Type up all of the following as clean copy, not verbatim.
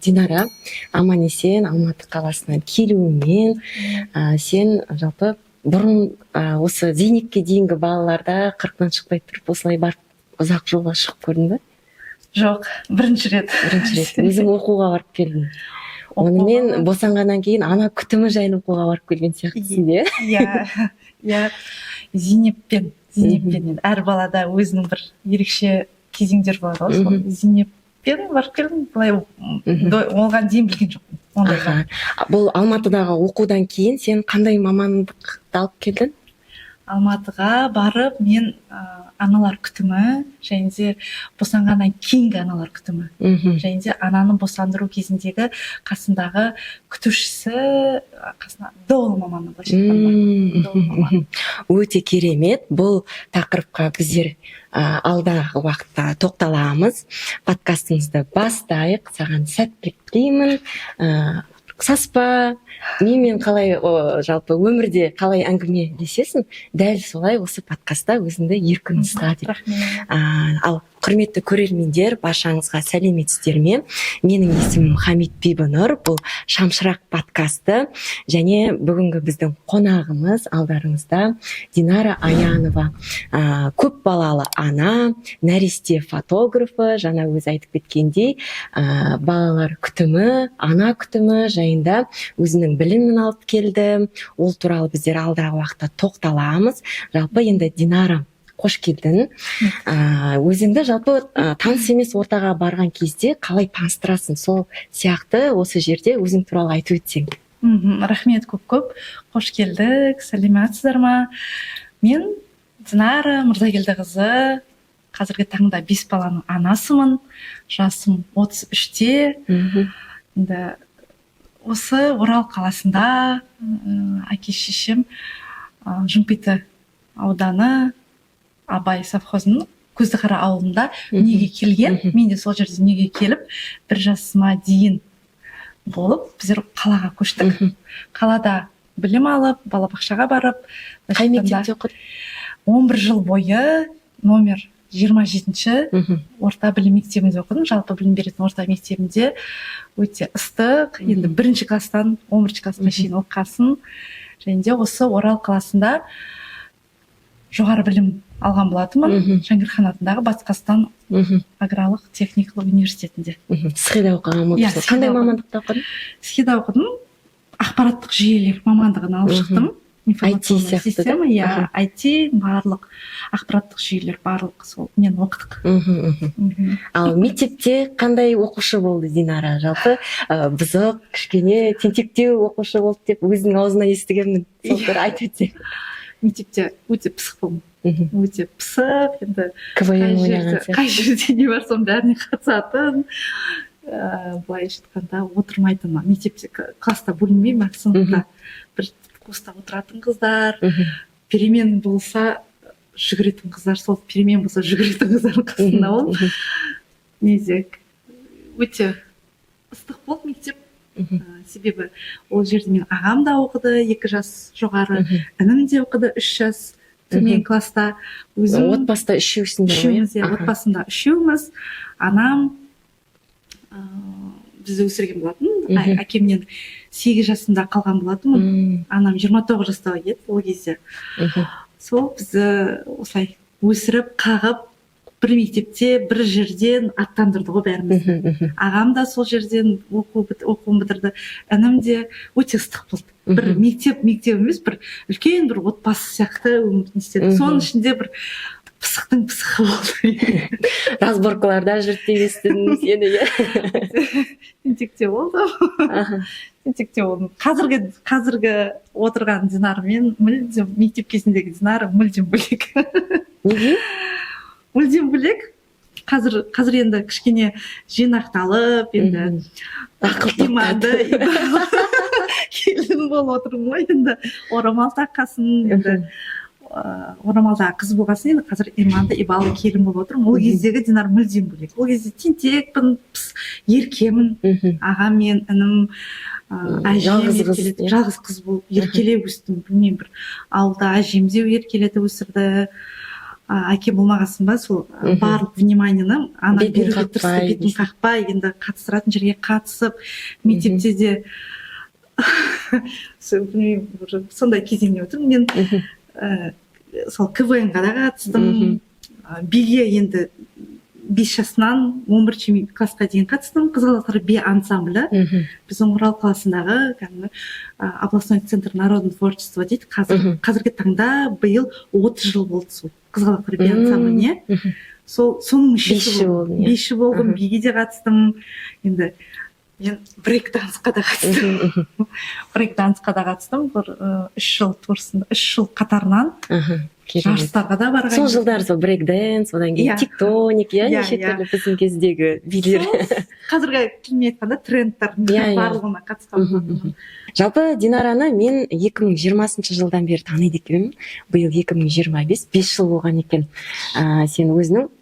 Динара, аман есен Алматы қаласынан келуімен сен жалпы бұрын осы зейнетке дейінгі балаларда 40-тан шықпай тұрып осылай барып ұзақ жолға шығып көрдің бе? Жоқ, бірінші рет. Өзің оқуға барып келдің. Онымен босанғаннан кейін ана күтімі жайлы оқуға барып келген сияқтысың, иә. Зейнеппен әр балада өзінің бір ерекше кезеңдер болады ғой, сол зейнеппен барып келдім, былай оған дейін білген жоқпын. Бұл Алматыдағы оқудан кейін сен қандай мамандықты алып келдің? Алматыға барып мен аналар күтімі және де босанғаннан кейінгі аналар күтімі және де ананы босандыру кезіндегі қасындағы күтушісі, қасына доул маманы бар. Өте керемет. Бұл тақырыпқа біздер алдағы уақытта тоқталамыз. Подкастымызды бастайық. Саған сәттілік тілеймін. Саспа, менімен қалай жалпы өмірде қалай әңгімелесесің, дәл солай осы подкастта өзіңді еркін ұста деп. Ал құрметті көрермендер, баршаңызға сәлеметсіздер ме? Менің есімім Хамит Бибінұр, бұл Шамшырақ подкасты, және бүгінгі біздің қонағымыз алдарыңызда Динара Аянова, көп балалы ана, нәресте фотографы, жаңа өзі айтып кеткендей, балалар күтімі, ана күтімі жайында өзінің білімін алып келді. Ол туралы біздер алдағы уақытта тоқталамыз. Жалпы енді Динара, қош келдің. Өзіңді жалпы таныс емес ортаға барған кезде қалай таныстырасың? Сол сияқты осы жерде өзің туралы айтып өтсең. Рахмет көп. Қош келдік. Сәлеметсіздер ма? Мен Динара Мырзагелдіқызы, қазіргі таңда 5 баланың анасымын. Жасым 33-те. Енді осы Орал қаласында әке шешем Жымпиты ауданы Абай совхозының Көздіқара ауылында дүниеге келген. Мен де сол жерде дүниеге келіп, 1 жасыма дейін болып, біздер қалаға көштік. Қалада білім алып, балабақшаға барып, қай мектепте оқыдың? 11 жыл бойы номер 27-ші орта білім мектебінде оқыдым. Жалпы білім беретін орта мектебінде өте ыстық. Енді 1-ші класстан 11-ші классқа шейін оқысын. Және де осы Орал қаласында жоғары білім алған болатынмын. Жаңгірхан атындағы Батыс Қазақстан аграрлық техникалық университетінде. Схеда оқыған болсың. Қандай мамандықта оқыдың? Схеда оқыдым. Ақпараттық жүйелер мамандығын алып шықтым. IT система, IT, барлық ақпараттық жүйелер, барлық сол мен оқыдық. Ал мектепте қандай оқушы болды Динара? Жалпы бұзық, кішкене тентектеу оқушы болды деп өзінің аузынан естігенмін. Сол бір айтып өтсең. Мектепте өте пысық болдым. Өте пысық, енді қай жерде не бар соның бәріне қатысатын. Былайша айтқанда отырмайтын. Мектепте класста бөлінбеймін, сыныпта бір курста отыратын қыздар, перемен болса жүгіретін қыздар, сол перемен болса жүгіретін қыздардың қасында ол. Неде өте ыстық болды мектеп. Себебі ол жерде мен ағам да оқыды 2 жас жоғары, інім де оқыды 3 жас төмен класста. Отбасында үшеусіңдер ғой? Отбасында үшеуміз. Анам бізді өсірген болатын. Әкемнен 8 жасында қалған болатын. Анам 29 жаста еді ол кезде. Сол бізді осылай өсіріп, қағып, бір мектепте, бір жерден аттандырды ғой бәрімізді. Ағам да сол жерден оқуын бітірді. Інім де өте ыстық болды. Бір мектеп емес, бір үлкен бір отбасы сияқты өмірін істеді. Соның ішінде бір пысықтың пысығы болды. Разборкаларда жүрді естідім сені. Тентекте болдым. Қазіргі отырған Динармен мүлдем мектеп кезіндегі Динара мүлдем бөлек. Неге? Мүлдем бөлек. Қазір енді кішкене жинақталып, енді иманды келін болып отырмын ғой, енді орамал таққасын, енді орамалдағы қыз болғасын, енді қазір иманды ибалы келін болып отырмын. Ол кездегі Динар мүлдем бөлек. Ол кезде тентекпін, еркемін, ағам мен інім, әжем жалғыз қыз болып еркелеп өстім. Білмеймін, бір ауылда әжем де еркелетіп өсірді. әке болмағасын ба сол барлық вниманиені ана беруге тырысты, бетін қақпай, енді қатыстыратын жерге қатысып, мектепте де сондай кезеңде отырмын мен. Сол КВН-ға да қатыстым, биге енді 5 жасынан 11 классқа дейін қатыстым. Қызғалдақтар би ансамблі. Біздің Орал қаласындағы областной центр народного творчества дейді. Қазіргі таңда биыл 30 жыл болды сол Қызғалдақтар би ансамбліне. Соның мүшесі болдым, биге де қатыстым. Енді мен брейк-дансқа да қатыстым. Брейк-дансқа да қатыстым. 3 жыл қатарынан. Жарыстарға да барған. Сол жылдар сол брейк-дэнс, одан кейін тектоник, неше түрлі біздің кездегі билер. Қазіргі тілмен айтқанда трендтар барлығына қатысқан. Жалпы Динараны мен 2020 жылдан бері таниды екенмін. Биыл 2025, 5 жыл болған екен. Сен өзінің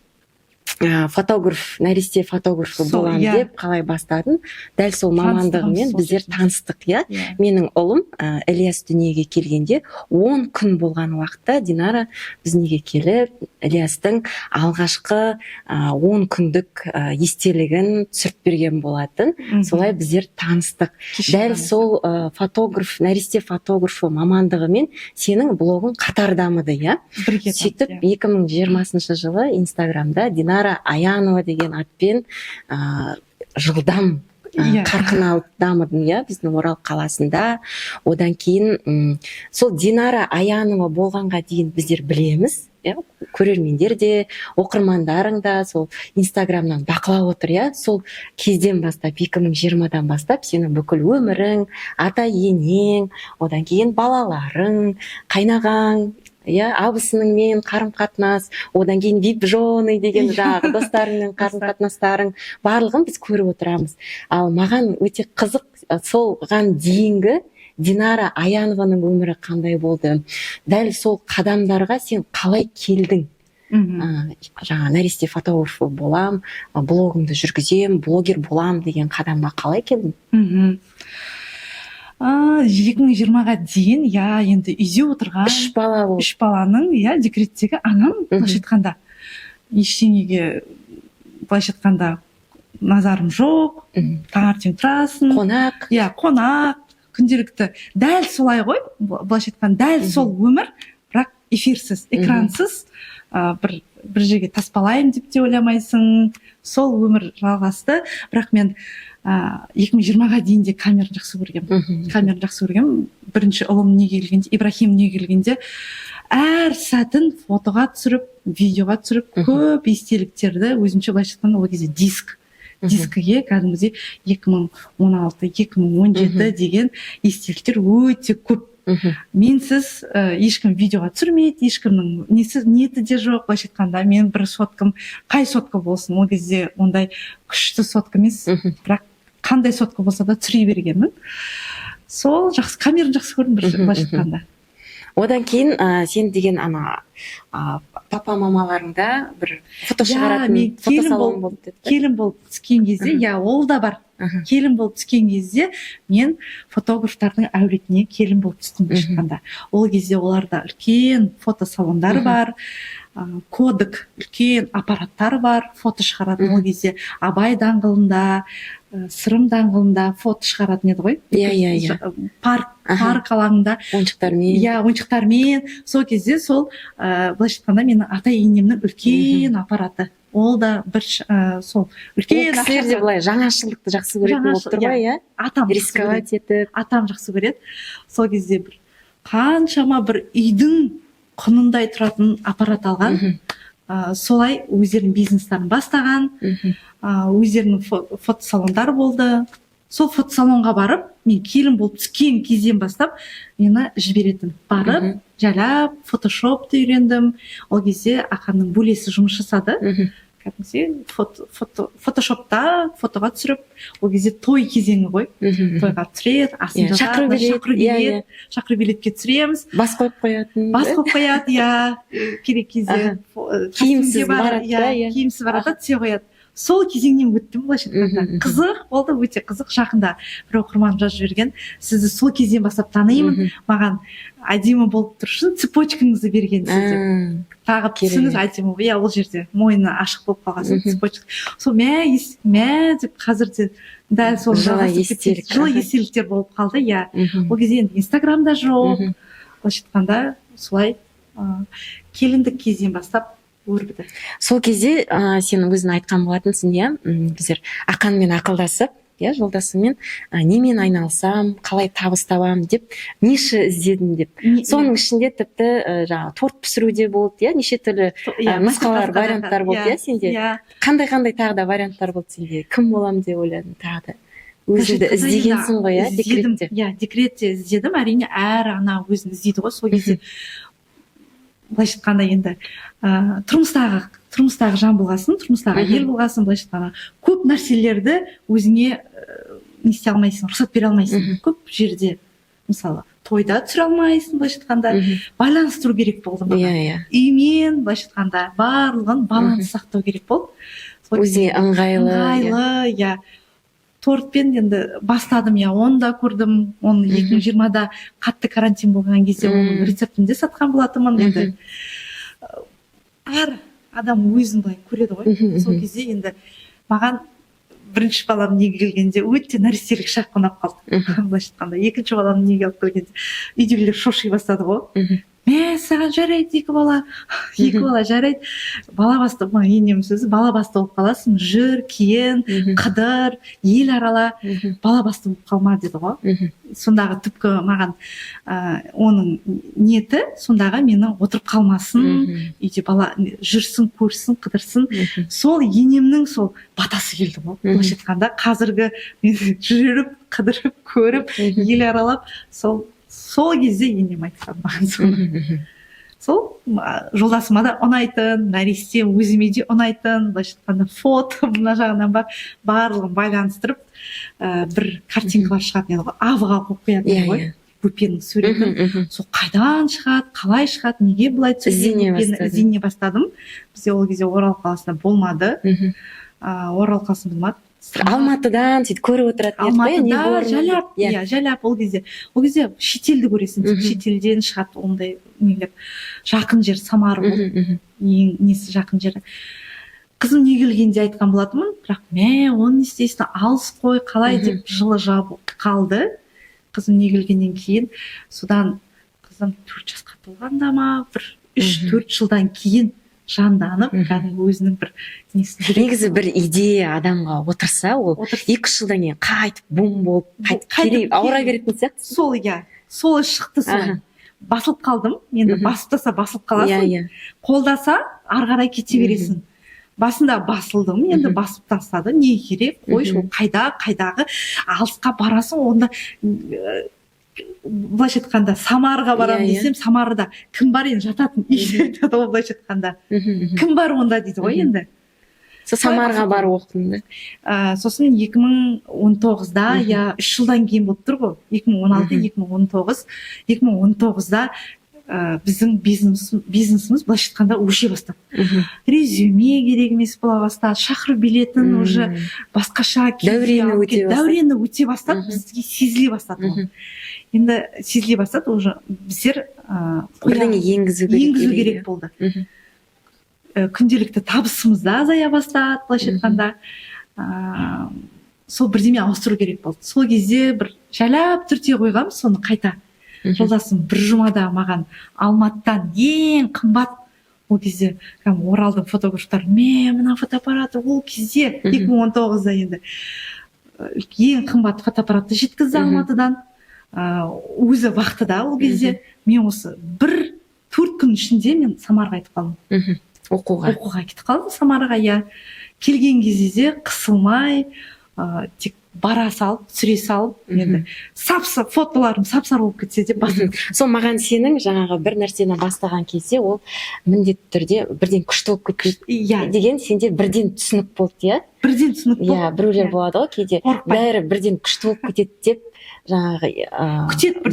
фотограф, нәресте фотографы боламын деп қалай бастадың? Дәл сол мамандығымен біздер таныстық, Менің ұлым Ильяс дүниеге келгенде 10 күн болған уақытта Динара біздің келіп, Ильястың алғашқы 10 күндік естелігін түсіріп берген болатын. Солай біздер таныстық. Дәл сол фотограф, нәресте фотографы мамандығымен сенің блогың қатар дамыды, Сөйтіп 2020 жылы Инстаграмда Динара Аянова деген атпен жылдам қарқын алып дамыдым, біздің Орал қаласында. Одан кейін сол Динара Аянова болғанға дейін біздер білеміз, көрермендер де, оқырмандарың да сол Инстаграмнан бақылап отыр, сол кезден бастап, 2020-дан бастап сенің бүкіл өмірің, ата-енең, одан кейін балаларың, қайнағаң, абысыныңмен қарым-қатынас, одан кейін вип-жоны деген жағы, достарыңмен қарым-қатынастарың, барлығын біз көріп отырамыз. Ал маған өте қызық, солған дейінгі Динара Аянованың өмірі қандай болды? Дәл сол қадамдарға сен қалай келдің? Жаңа нәресте фотографы болам, блогымды жүргізем, блогер болам деген қадамға қалай келдің? 2020-ға дейін, енді үйде отырған 3 баланың, декреттегі анам, былайша айтқанда, ештеңеге, былайша айтқанда, назарым жоқ, таңертең тұрасың, қонақ, күнделікті. Дәл солай ғой, былайша айтқанда, дәл сол өмір, бірақ эфирсіз, экрансыз, бір жерге таспалайым деп те ойламайсың. Сол өмір жалғасты, бірақ мен 2020-ға дейін де камераны жақсы көргем. Бірінші ұлым неге келгенде, Ибрахим неге келгенде, әр сәтін фотоға түсіріп, видеоға түсіріп, көп естеліктерді өзімше былайша айтқанда ол кезде дискіге кәдімгідей 2016-2017 деген естеліктер өте көп. Менсіз ешкім видеоға түсірмейді, ешкімнің ниеті де жоқ. Былайша айтқанда мен бір соткам, қай сотка болсын, ол кезде ондай күшті сотка емес, бірақ қандай сотка болса да түсіре бергенмін. Сол камераны жақсы көрдім, былайша айтқанда. Одан кейін сен деген папа мамаларыңда бір фото шығаратын фотосалон болды. Келін болып түскен кезде, ол да бар. Келін болып түскен кезде мен фотографтардың әулетіне келін болып түстім шыққанда. Ол кезде оларда үлкен фотосалондар бар, кодек, үлкен аппараттар бар, фото шығаратын. Ол кезде Абай даңғылында, Сырым даңғылында фото шығаратын еді ғой. Парк алаңында. Ойыншықтармен. Сол кезде сол, былайша айтқанда, менің ата-енемнің үлкен аппараты. Ол да бір сол үлкен ақша. Ол кісілер де былай жаңашылдықты жақсы көретін болып тұр ғой, рисковать етіп. Атам жақсы көреді. Сол кезде бір қаншама бір үйдің құнындай тұратын аппарат алған. Солай өздерінің бизнестарын бастаған, өздерінің фотосалондары болды. Сол фотосалонға барып, мен келін болып түскен кезден бастап, мені жіберетін. Барып, жайлап, фотошопты үйрендім. Ол кезде ақанның бөлесі жұмыс жасады. Фотошопта фотоға түсіріп, ол кезде той кезеңі ғой. Тойға түсіреді, асын жасады, шақыру билетке түсіреміз. Бас қойып қояды. Керек кезде. Киімсіз барады, түсе қояды. сол кезеңнен өттім былайша айтқанда. Қызық болды, өте қызық. Жақында бір оқырманым жазып жіберген, сізді сол кезден бастап танимын, маған әдемі болып тұру үшін цепочкаңызды бергенсіз деп. Тағып түсіңіз әдемі, иә, ол жерде мойны ашық болып қалған цепочка. Сол мә деп қазірде дәл сол жылы естеліктер болып қалды, иә. Ол кезде енді Инстаграмда жоқ, былайша айтқанда солай келіндік кезден бастап өрбіді. Сол кезде сен өзің айтқан болатынсың, иә, біздер Ақанмен ақылдасып, иә, жолдасыммен немен айналысам, қалай табыс табам деп, ниша іздедім деп. Соның ішінде тіпті жаңағы торт пісіруде болды, иә, неше түрлі нұсқалар, варианттар болды, иә, сенде. Қандай тағы да варианттар болды сенде? Кім болам деп ойладың тағы да? Өзіңді іздегенсің ғой, иә, декретте. Иә, декретте іздедім, әрине әр ана өзін іздейді ғой, сол кезде. Былайша айтқанда енді тұрмыстағы жан болғасын, тұрмыстағы ел болғасын, былайша айтқанда көп нәрселерді өзіңе не істей алмайсың, рұқсат бере алмайсың. Көп жерде, мысалы, тойда түсіре алмайсың, былайша айтқанда байланыстыру керек болды маған. Үймен, былайша айтқанда барлығын баланс сақтау керек болды. Өзіңе ыңғайлы, иә. Тортпен енді бастадым, иә, оны да көрдім, оны 2020-да қатты карантин болған кезде оның рецептінде сатқан болатынмын. Енді әр адам өзін былай көреді ғой. Сол кезде енді маған бірінші балам неге келгенде өте нәрестелік шақ қонақ қалды. Былайша айтқанда, екінші балам неге алып келгенде үйдегілер шоши бастады ғой. Мә, саған жарайды екі бала жарайды. Бала басты, енем сөзі, бала басты болып қаласың, жүр, киін, қыдыр, ел арала, бала басты болып қалма деді ғой. Сондағы түпкі маған оның ниеті, сондағы мені отырып қалмасын, үйде бала жүрсін, көрсін, қыдырсын. Сол енемнің сол батасы келді ғой. Былайша айтқанда қазіргі жүріп, қыдырып, көріп, ел аралап, сол кезде енем айтқан маған соны. Сол жолдасыма да ұнайтын, нәресте өзіме де ұнайтын, былайша айтқанда фото мына жағынан барлығын байланыстырып бір картинкалар шығатын еді ғой, авыға қойып қоятын ғой, бөпенің суретін. Сол қайдан шығады, қалай шығады, неге былай іздене бастадым. Бізде ол кезде Орал қаласында болмады. Орал қаласында болмады. Алматыдан сөйтіп көріп отыратын. Алматыда жалап ол кезде шетелді көресің, шетелден шығады ондай нелер. Жақын жер Самара болды, ең несі жақын жері. Қызым не келгенде айтқан болатынмын, бірақ оны не істейсің, алыс қой, қалай деп жылы жабылып қалды. Қызым не келгеннен кейін, содан қызым 4 жасқа толғанда ма, бір 3-4 жылдан кейін жанданып, өзінің бір негізі бір идея адамға отырса, ол 2 жылдан кейін қайтып бум болып, қайтып ауыра беретін сияқты. Сол, иә, сол шықты солай. Басылып қалдым, енді басып басылып қаласың, қолдаса ары қарай кете бересің. Басында басылдым, енді басып тастады, не керек, қой, сол қайдағы алысқа барасың, онда былайша айтқанда Самарға барам десем, Самарада кім бар енді жататын үй айтады ғой, былайша айтқанда. Кім бар онда дейді ғой енді. Самарға барып оқыдың. Сосын 2019-да, я 3 жылдан кейін болып тұр ғой, 2016-2019. 2019-да біздің бизнесіміз былайша айтқанда өше бастады. Резюме керек емес бола бастады, шақыру билетін уже басқаша дәурені өте бастады, бізге сезіле бастады. Енді сезіле бастады, уже біздер бірдеңе енгізу керек болды. Күнделікті табысымыз да азая бастады, былайша айтқанда. Сол бірдеме ауыстыру керек болды. Сол кезде бір жайлап түрте қойғам, соны қайта. Жолдасым бір жұмада маған Алматыдан ең қымбат, ол кезде Оралдың фотографтары, мына фотоаппараты ол кезде 2019-да енді ең қымбат фотоаппаратты жеткізді Алматыдан. Өзі вақтыда ол кезде. Мен осы 4 күн ішінде мен Самарға кетіп қалдым. Оқуға кетіп қалдым Самарға, иә. Келген кезде қысылмай, тек бара салып, түсіре салып, енді фотоларым сап-сары болып кетсе де басым. Сол маған сенің жаңағы бір нәрсені бастаған кезде ол міндетті түрде бірден күшті болып кетпейді деген сенде бірден түсінік болды, иә? Бірден түсінік болды. Иә, біреулер болады ғой, кейде бәрі бірден күшті болып кетеді деп, жаңағы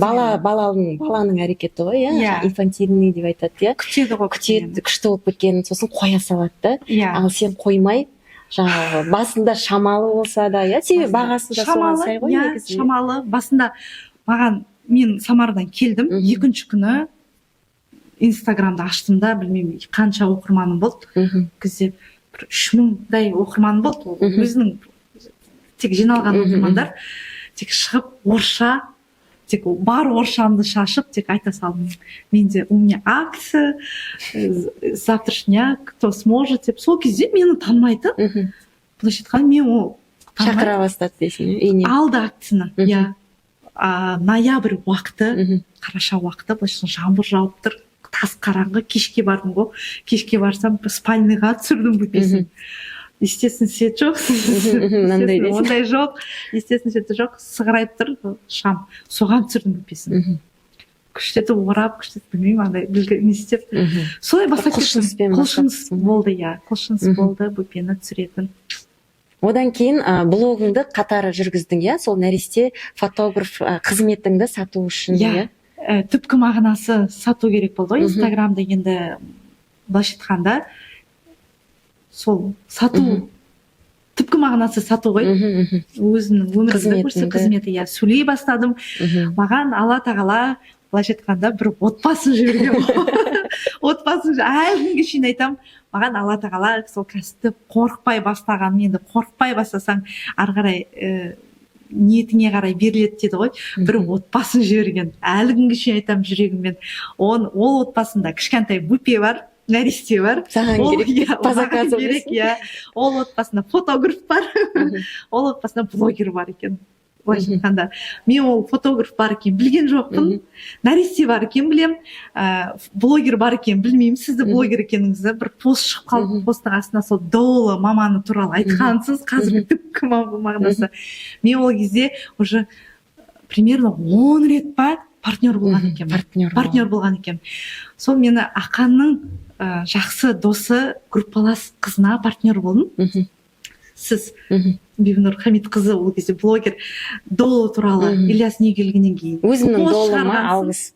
баланың әрекеті ғой, иә, инфантильный деп айтады, иә, күтеді ғой, күшті болып кеткенін сосын қоя салады да, ал сен қоймай жаңағы басында шамалы болса да, иә, себебі бағасы да соған сай ғой негізі. Шамалы. Басында мен Самарадан келдім, екінші күні Инстаграмды аштым да, білмеймін қанша оқырманым болды. Кезде 3000-дай оқырман болды. Өзінің тек жиналған оқырмандар. Тек шығып орысша, тек бар орысшамды шашып, тек айта салдым. Менде у меня акция, завтрашня, кто сможет деп. Сол кезде мені танымайтын. Былайша айтқанда мен ол шақыра бастады дейсің. Алды акцияны. Иә. Ноябрь уақыты, қараша уақыты, былайша жаңбыр жауып тұр. Тас қараңғы, кешке бардым ғой. Кешке барсам спальныйға түсірдім бүпесін. Естественно, свет жоқ. Ондай жоқ. Естественно, свет жоқ. Сығырайып тұр шам. Соған түсірдім бүпесін. Күштетіп орап, күштетіп білмеймін, андай не істеп. Солай бастап кеттім. Құлшыныс болды, иә. Құлшыныс болды бүпені түсіретін. Одан кейін блогыңды қатары жүргіздің, иә? Сол нәресте фотограф қызметіңді сату үшін, иә? Түпкі мағынасы сату керек болды. Инстаграмда енді былайша айтқанда сол сату, түпкі мағынасы сату ғой. Өзімнің өмірімді көрсе қызметі, иә, сөйлей бастадым. Маған Алла тағала былайша айтқанда бір отбасын жіберген. Отбасын әлі күнге шейін айтамын. Маған Алла тағала сол кәсіпті қорықпай бастаған, енді қорықпай бастасаң ары қарай ниетіңе қарай беріледі дейді ғой. Бір отбасын жіберген. Әлі күнге шейін айтамын жүрегіммен. Ол отбасында кішкентай бүпе бар, нәресте бар. Саған керек, по заказу керек, иә. Ол отбасында фотограф бар. Ол отбасында блогер бар екен. Былайша айтқанда, мен ол фотограф бар екен білген жоқпын. Нәресте бар екен білем, блогер бар екен білмеймін. Сізді блогер екеніңізді бір пост шығып қалды. Посттың астына сол Доула маманы туралы айтқансыз, қазір түпкі мағынасы. Мен ол кезде уже примерно 10 рет па партнер болған екен. Партнер болған екен. Сол мені Ақанның жақсы досы группалас қызына партнер болдым. Сіз Бибінұр Хамит қызы ол кезде блогер Доула туралы Ильяс не келгеннен кейін өзімнің Доулама алғыс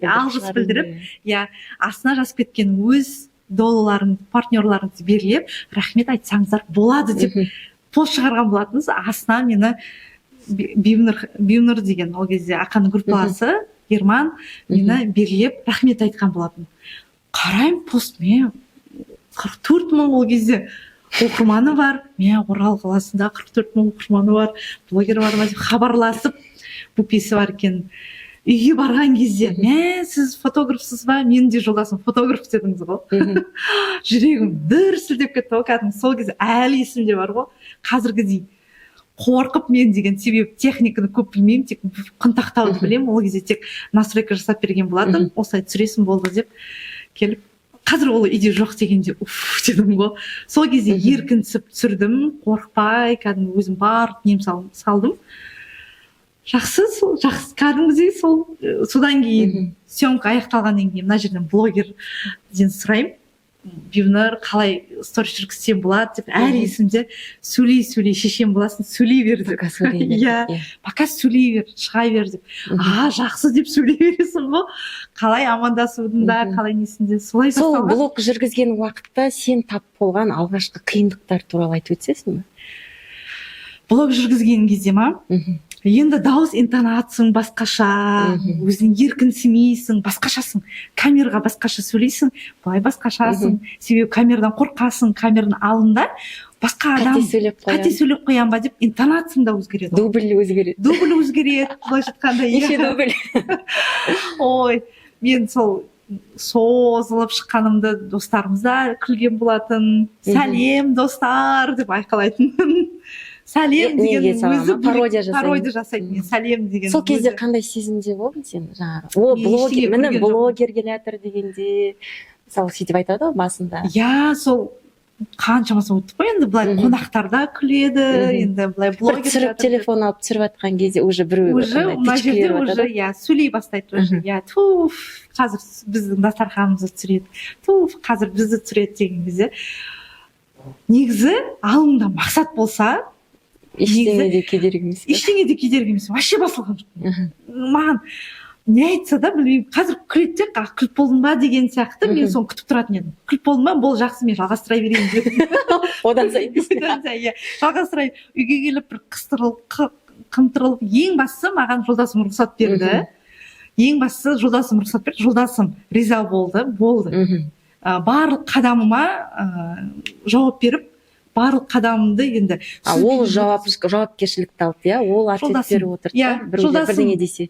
білдіріп, иә, астына жазып кеткен өз Доулаларын, партнерларыңызды белгілеп, рахмет айтсаңыздар болады деп пост шығарған болатыныз. Астына мені Бибінұр деген ол кезде Ақанның группаласы Ерман мені белгілеп рахмет айтқан болатын. Қарайым постмен 44 мың ол кезде оқырманы бар. Мен Орал қаласында 44 мың оқырманы бар, блогер бар ма деп хабарласып, бүпесі бар екен. Үйге барған кезде, сіз фотографсыз ба? Мен де жолдасым фотограф дедіңіз ғой. Жүрегім дүрсілдеп кетті ғой, кәдімгі сол кезде әлі есімде бар ғой. Қазіргідей қорқып мен деген себебі техниканы көп білмеймін, тек контактауды білемін. Ол кезде тек настройка жасап берген болатын. Осылай түсіресің болды деп келіп. Қазір ол үйде жоқ дегенде дедім ғой. Сол кезде еркінсіп түсірдім, қорықпай, кәдімгі өзім бар нем салдым. Жақсы, кәдімгідей содан кейін съемка аяқталғаннан кейін мына жерден блогерден сұраймын. Бибінұр қалай сторис жүргізсем болады деп әр есімде сөйлей шешем боласың, сөйлей бер деп. Пока сөйлей бер, шыға бер деп. Жақсы деп сөйлей бересің ғой. Қалай амандасудың да, қалай несінде солай басталған. Сол блог жүргізген уақытта сен тап болған алғашқы қиындықтар туралы айтып өтсесің бе? Блог жүргізген кезде ма? Енді дауыс интонацияң басқаша, өзің еркінсімейсің, басқашасың. Камераға басқаша сөйлейсің, былай басқашасың. Себебі камерадан қорқасың, камераның алдында басқа адам қате сөйлеп қоям ба деп интонацияң да өзгереді. Дубль өзгереді. Былайша айтқанда неше дубль? Ой, мен сол созылып шыққанымды достарымыз да күлген болатын. Сәлем достар деп айқайлайтын. Сәлем деген өзі пародия жасайтын. Сәлем деген. Сол кезде қандай сезімде болдың сен жаңағы? Міне блогер келатыр дегенде, мысалы сөйтіп айтады ғой басында. Иә, сол қаншамасы өтті ғой, енді былай қонақтар да күледі, енді былай блогер түсіріп телефон алып түсіріп жатқан кезде уже біреу сөйлей бастайды. Иә, туф, қазір біздің дастарханымызды түсіреді, қазір бізді түсіреді деген кезде. Негізі алыңда мақсат болса, ештеңе де кедергі емес. Вообще басылған жоқ. Маған не айтса да білмеймін, қазір күледі де күліп болдың ба деген сияқты мен соны күтіп тұратын едім. Күліп болдың ба, бол жақсы, мен жалғастыра берейін деп. Одан сайын жалғастырайын. Үйге келіп бір қымтырылып, ең бастысы маған жолдасым рұқсат берді. Жолдасым риза болды. Барлық қадамыма жауап беріп, барлық қадамымды енді ол жауапкершілікті алды, иә, ол ответ беріп отырды, бірдеңе десе.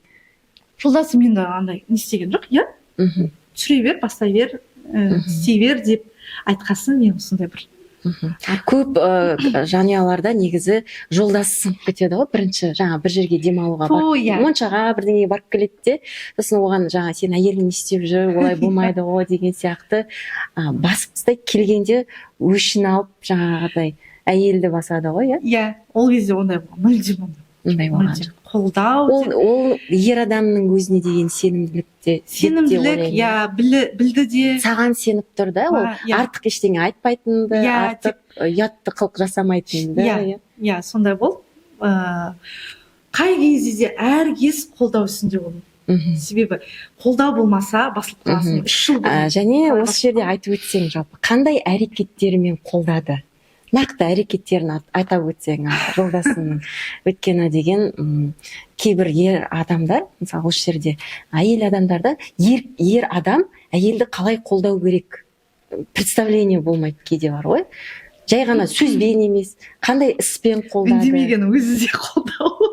Жолдасым енді андай не істеген жоқ, иә, түсіре бер, бастай бер, істей бер деп айтқасын, мен осындай бір көп жанұяларда негізі жолдасы сынып кетеді ғой, бірінші жаңа бір жерге демалуға моншаға бірдеңеге барып келеді де, сосын оған жаңа сен әйелің не істеп жүр, олай болмайды ғой деген сияқты басып тастайды, келгенде өшін алып жаңағыдай әйелді басады ғой, иә? Иә, ол кезде ондай мүлдем болған. Қолдау. Ол ер адамның өзіне деген сенімділік, иә, білді де. Саған сеніп тұр да, ол артық ештеңе айтпайтынды, артық ұятты қылық жасамайтынды. Иә, сондай бол. Қай кезде де әр кез қолдау үстінде болу. Себебі қолдау болмаса басылып қаласың. 3 жыл бойы. Және осы жерде айтып өтсең, жалпы қандай әрекеттерімен қолдады? Нақты әрекеттерін атап өтсең жолдасының. Өйткені деген кейбір ер адамдар, мысалы осы жерде әйел адамдарда ер адам әйелді қалай қолдау керек представление болмайды, кейде бар ғой. Жай ғана сөзбен емес, қандай іспен қолдады. Үндемеген өзі де қолдау.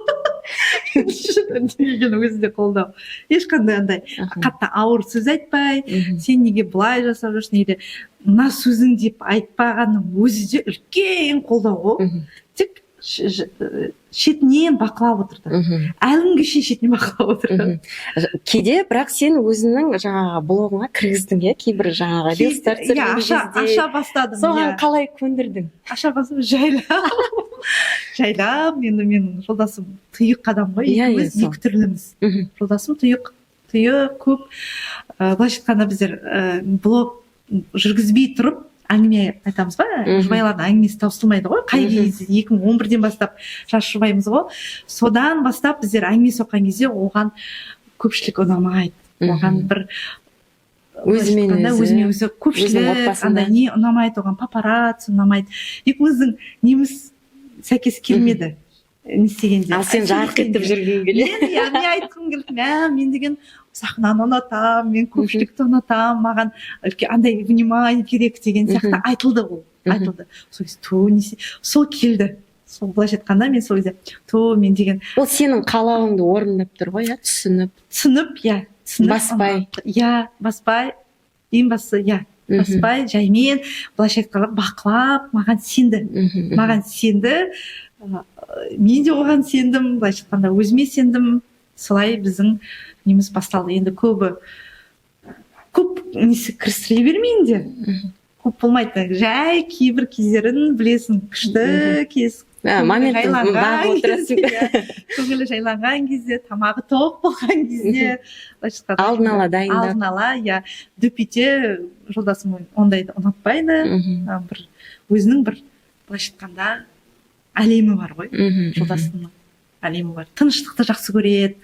Үндемеген өзі де қолдау. Ешқандай андай қатты ауыр сөз айтпай, сен неге былай жасап жүрсің, неге мына сөзің деп айтпағанның өзі де үлкен қолдау ғой. Тек шетінен бақылап отырды. Әліңгі шетінен бақылап отырды. Кейде бірақ сен өзінің жаңағы блогыңа кіргіздің, иә, кейбір жаңағы рилстар түсірген кезде. Аша бастадым. Соған қалай көндірдің? Аша бастадым, жайлап. Енді менің жолдасым тұйық адам ғой, екеуміз екі түрліміз. Жолдасым тұйық көп. Былайша айтқанда біздер блог жүргізбей тұрып әңгіме айтамыз ба, жұбайлардың әңгімесі таусылмайды ғой, қай кезде 2011-ден бастап жас жұбаймыз ғой, содан бастап біздер әңгіме соққан кезде оған көпшілік ұнамайды, оған бір өзімен өзі көпшілік андай не ұнамайды, оған папарацци ұнамайды, екеуміздің неміз сәйкес келмеді не істегенде. Ал сен жарқ етіп жүрген келеді. Мен айтқым келді, мен деген сахнаны ұнатамын, мен көпшілікті ұнатамын, маған андай внимание керек деген сияқты айтылды ол. Сол келді. Сол былайша айтқанда мен сол кезде мен деген. Ол сенің қалауыңды орындап тұр ғой, иә, түсініп, иә. Баспай. Иә, баспай. Ең бастысы, иә. Баспай, жаймен, былайша айтқанда бақылап, маған сенді. Мен де оған сендім, былайша айтқанда өзіме сендім. Солай біздің неміз басталды. Енді көп несі кірістіре бермейін де. Көп болмайды. Жай кейбір кездерін білесің, күшті кез. Көңілі жайланған кезде, тамағы тоқ болған кезде. Алдын ала дайындап. Алдын ала, иә. Дөпете жолдасым ондайды ұнатпайды. Өзінің бір, былайша айтқанда, әлемі бар ғой, жолдасымның әлемі бар. Тыныштықты жақсы көреді,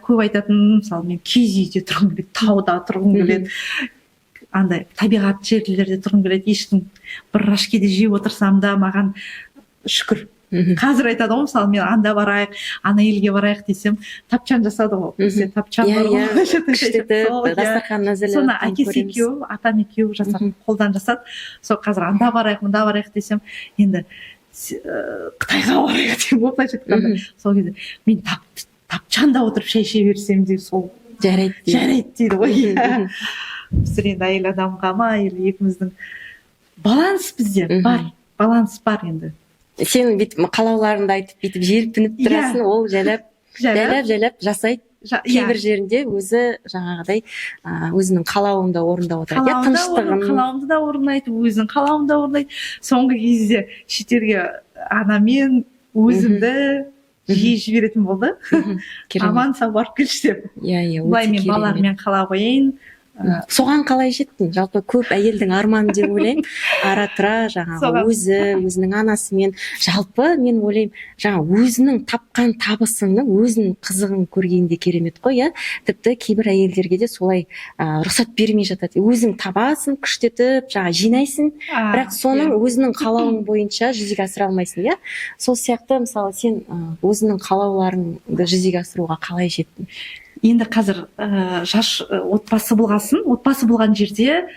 көп айтатын, мысалы мен киіз үйде тұрғым келеді, тауда тұрғым келеді, андай табиғат жерлерде тұрғым келеді, ешкім бір рашкеде жеп отырсам да маған шүкір. Қазір айтады ғой, мысалы мен анда барайық, ана елге барайық десем, тапчан жасады ғой. Бізде тапчан бар ғой. Дастархан әзірлеп. Соны әкесі екеуі, атам екеуі жасады, қолдан жасады. Сол қазір анда барайық, мында барайық десем, енді Қытайға барайық деп былайша айтқанда, сол кезде мен тапчанда отырып шай іше берсем де сол жарайды дейді ғой. Біздер енді әйел адамға ма, екеуміздің баланс бізде бар, баланс бар енді. Сен бүйтіп қалауларыңды айтып, бүйтіп желпініп тұрасың, ол жайлап жасайды. Кейбір жерінде өзі жаңағыдай өзінің қалауында орындап отырады. Қалауымды да орындайды, өзінің қалауында орындайды. Соңғы кезде шетелге анамен өзімді жиі жіберетін болды. Аман сау барып келші деп. Былай мен балалармен қала қояйын, Соған қалай жеттің? Жалпы көп әйелдің арманы деп ойлаймын. Ара тұра жаңағы өзінің анасымен, жалпы мен ойлаймын, жаңа өзінің тапқан табысының өзінің қызығын көргенде керемет қой, иә. Тіпті кейбір әйелдерге де солай рұқсат бермей жатады. Өзің табасың, күштетіп, жаңа жинайсың, бірақ соның өзінің қалауың бойынша жүзеге асыра алмайсың, иә. Сол сияқты, мысалы, сен өзінің қалауларыңды жүзеге асыруға қалай жеттің? Енді қазір отбасы болған жерде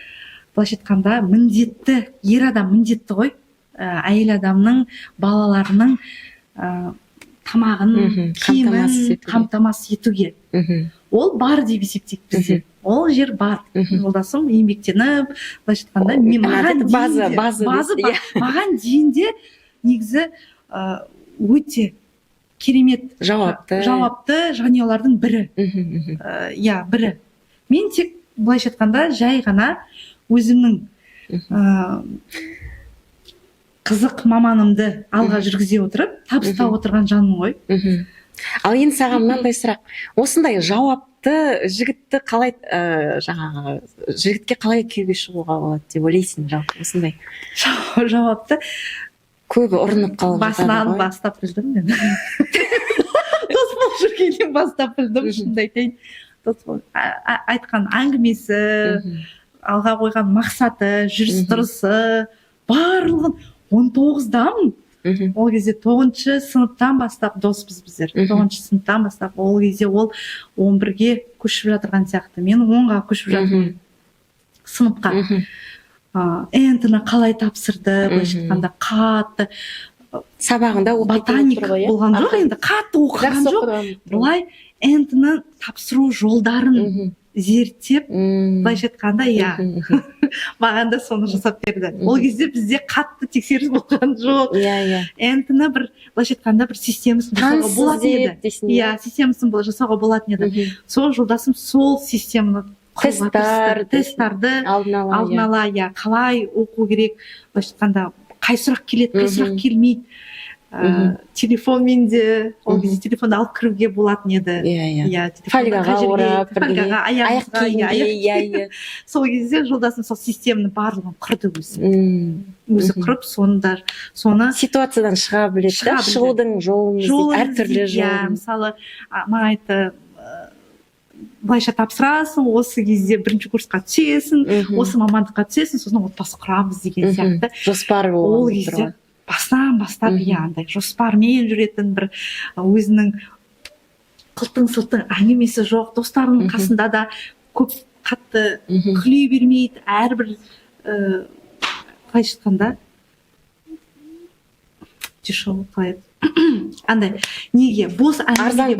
былайша айтқанда міндетті, ер адам міндетті ғой, әйел адамның балаларының тамағын, киімін қамтамасыз етуге. Ол бар деп есептейік бізде. Ол жер бар. Жолдасым еңбектеніп, былайша айтқанда маған дейін де негізі өте керемет жауапты жанұялардың бірі. Бірі. Мен тек былайша айтқанда жай ғана өзімнің қызық маманымды алға жүргізе отырып, табыстап отырған жанмын ғой. Ал енді саған мынандай сұрақ. Осындай жауапты жігітті қалай жаңағы жігітке қалай күйеуге шығуға болады деп ойлайсың, жалпы осындай? Жауапты көбі ұрынып қалып басынан бастап білдім мен. Дос болып жүргеннен бастап білдім, шынымды айтайын. Айтқан әңгімесі, алға қойған мақсаты, жүріс-тұрысы, барлығын 19-дамын. Ол кезде 9-шы сыныптан бастап доспыз біздер. 9-шы сыныптан бастап, ол кезде ол 11-ге көшіп жатырған сияқты. Мен 10-ға көшіп жатырмын сыныпқа. Энтіні қалай тапсырды, былайша айтқанда қатты сабағында ботаник болған жоқ, енді қатты оқыған жоқ. Бұлай энтіні тапсыру жолдарын зерттеп, былайша айтқанда, маған да соны жасап берді. Ол кезде бізде қатты тексеріс болған жоқ. Энтіні бір, былайша айтқанда, бір системасын жасауға болатын еді. Системасын жасауға болатын еді. Сол жолдасым сол системаны тесттарды алдын ала, қалай оқу керек, былайша айтқанда қай сұрақ келеді, қай сұрақ келмейді. Телефонмен де, ол кезде телефонды алып кіруге болатын еді. Фольгаға орап, аяқ киімге. Сол кезде жолдасым сол системаны барлығын құрды өзі. Өзі құрып, соны ситуациядан шыға біледі, шығудың жолын, әртүрлі жолын. Мысалы, маған айтты, былайша тапсырасың, осы кезде бірінші курсқа түсесің, осы мамандыққа түсесің, сосын отбасы құрамыз деген сияқты. Жоспар ол кезде басынан бастап андай жоспармен жүретін бір өзінің қылтың-сылтың әңгімесі жоқ, достарының қасында да көп қатты күле бермейді, әрбір қалайша айтқанда дешево қалай андай неге бос арзан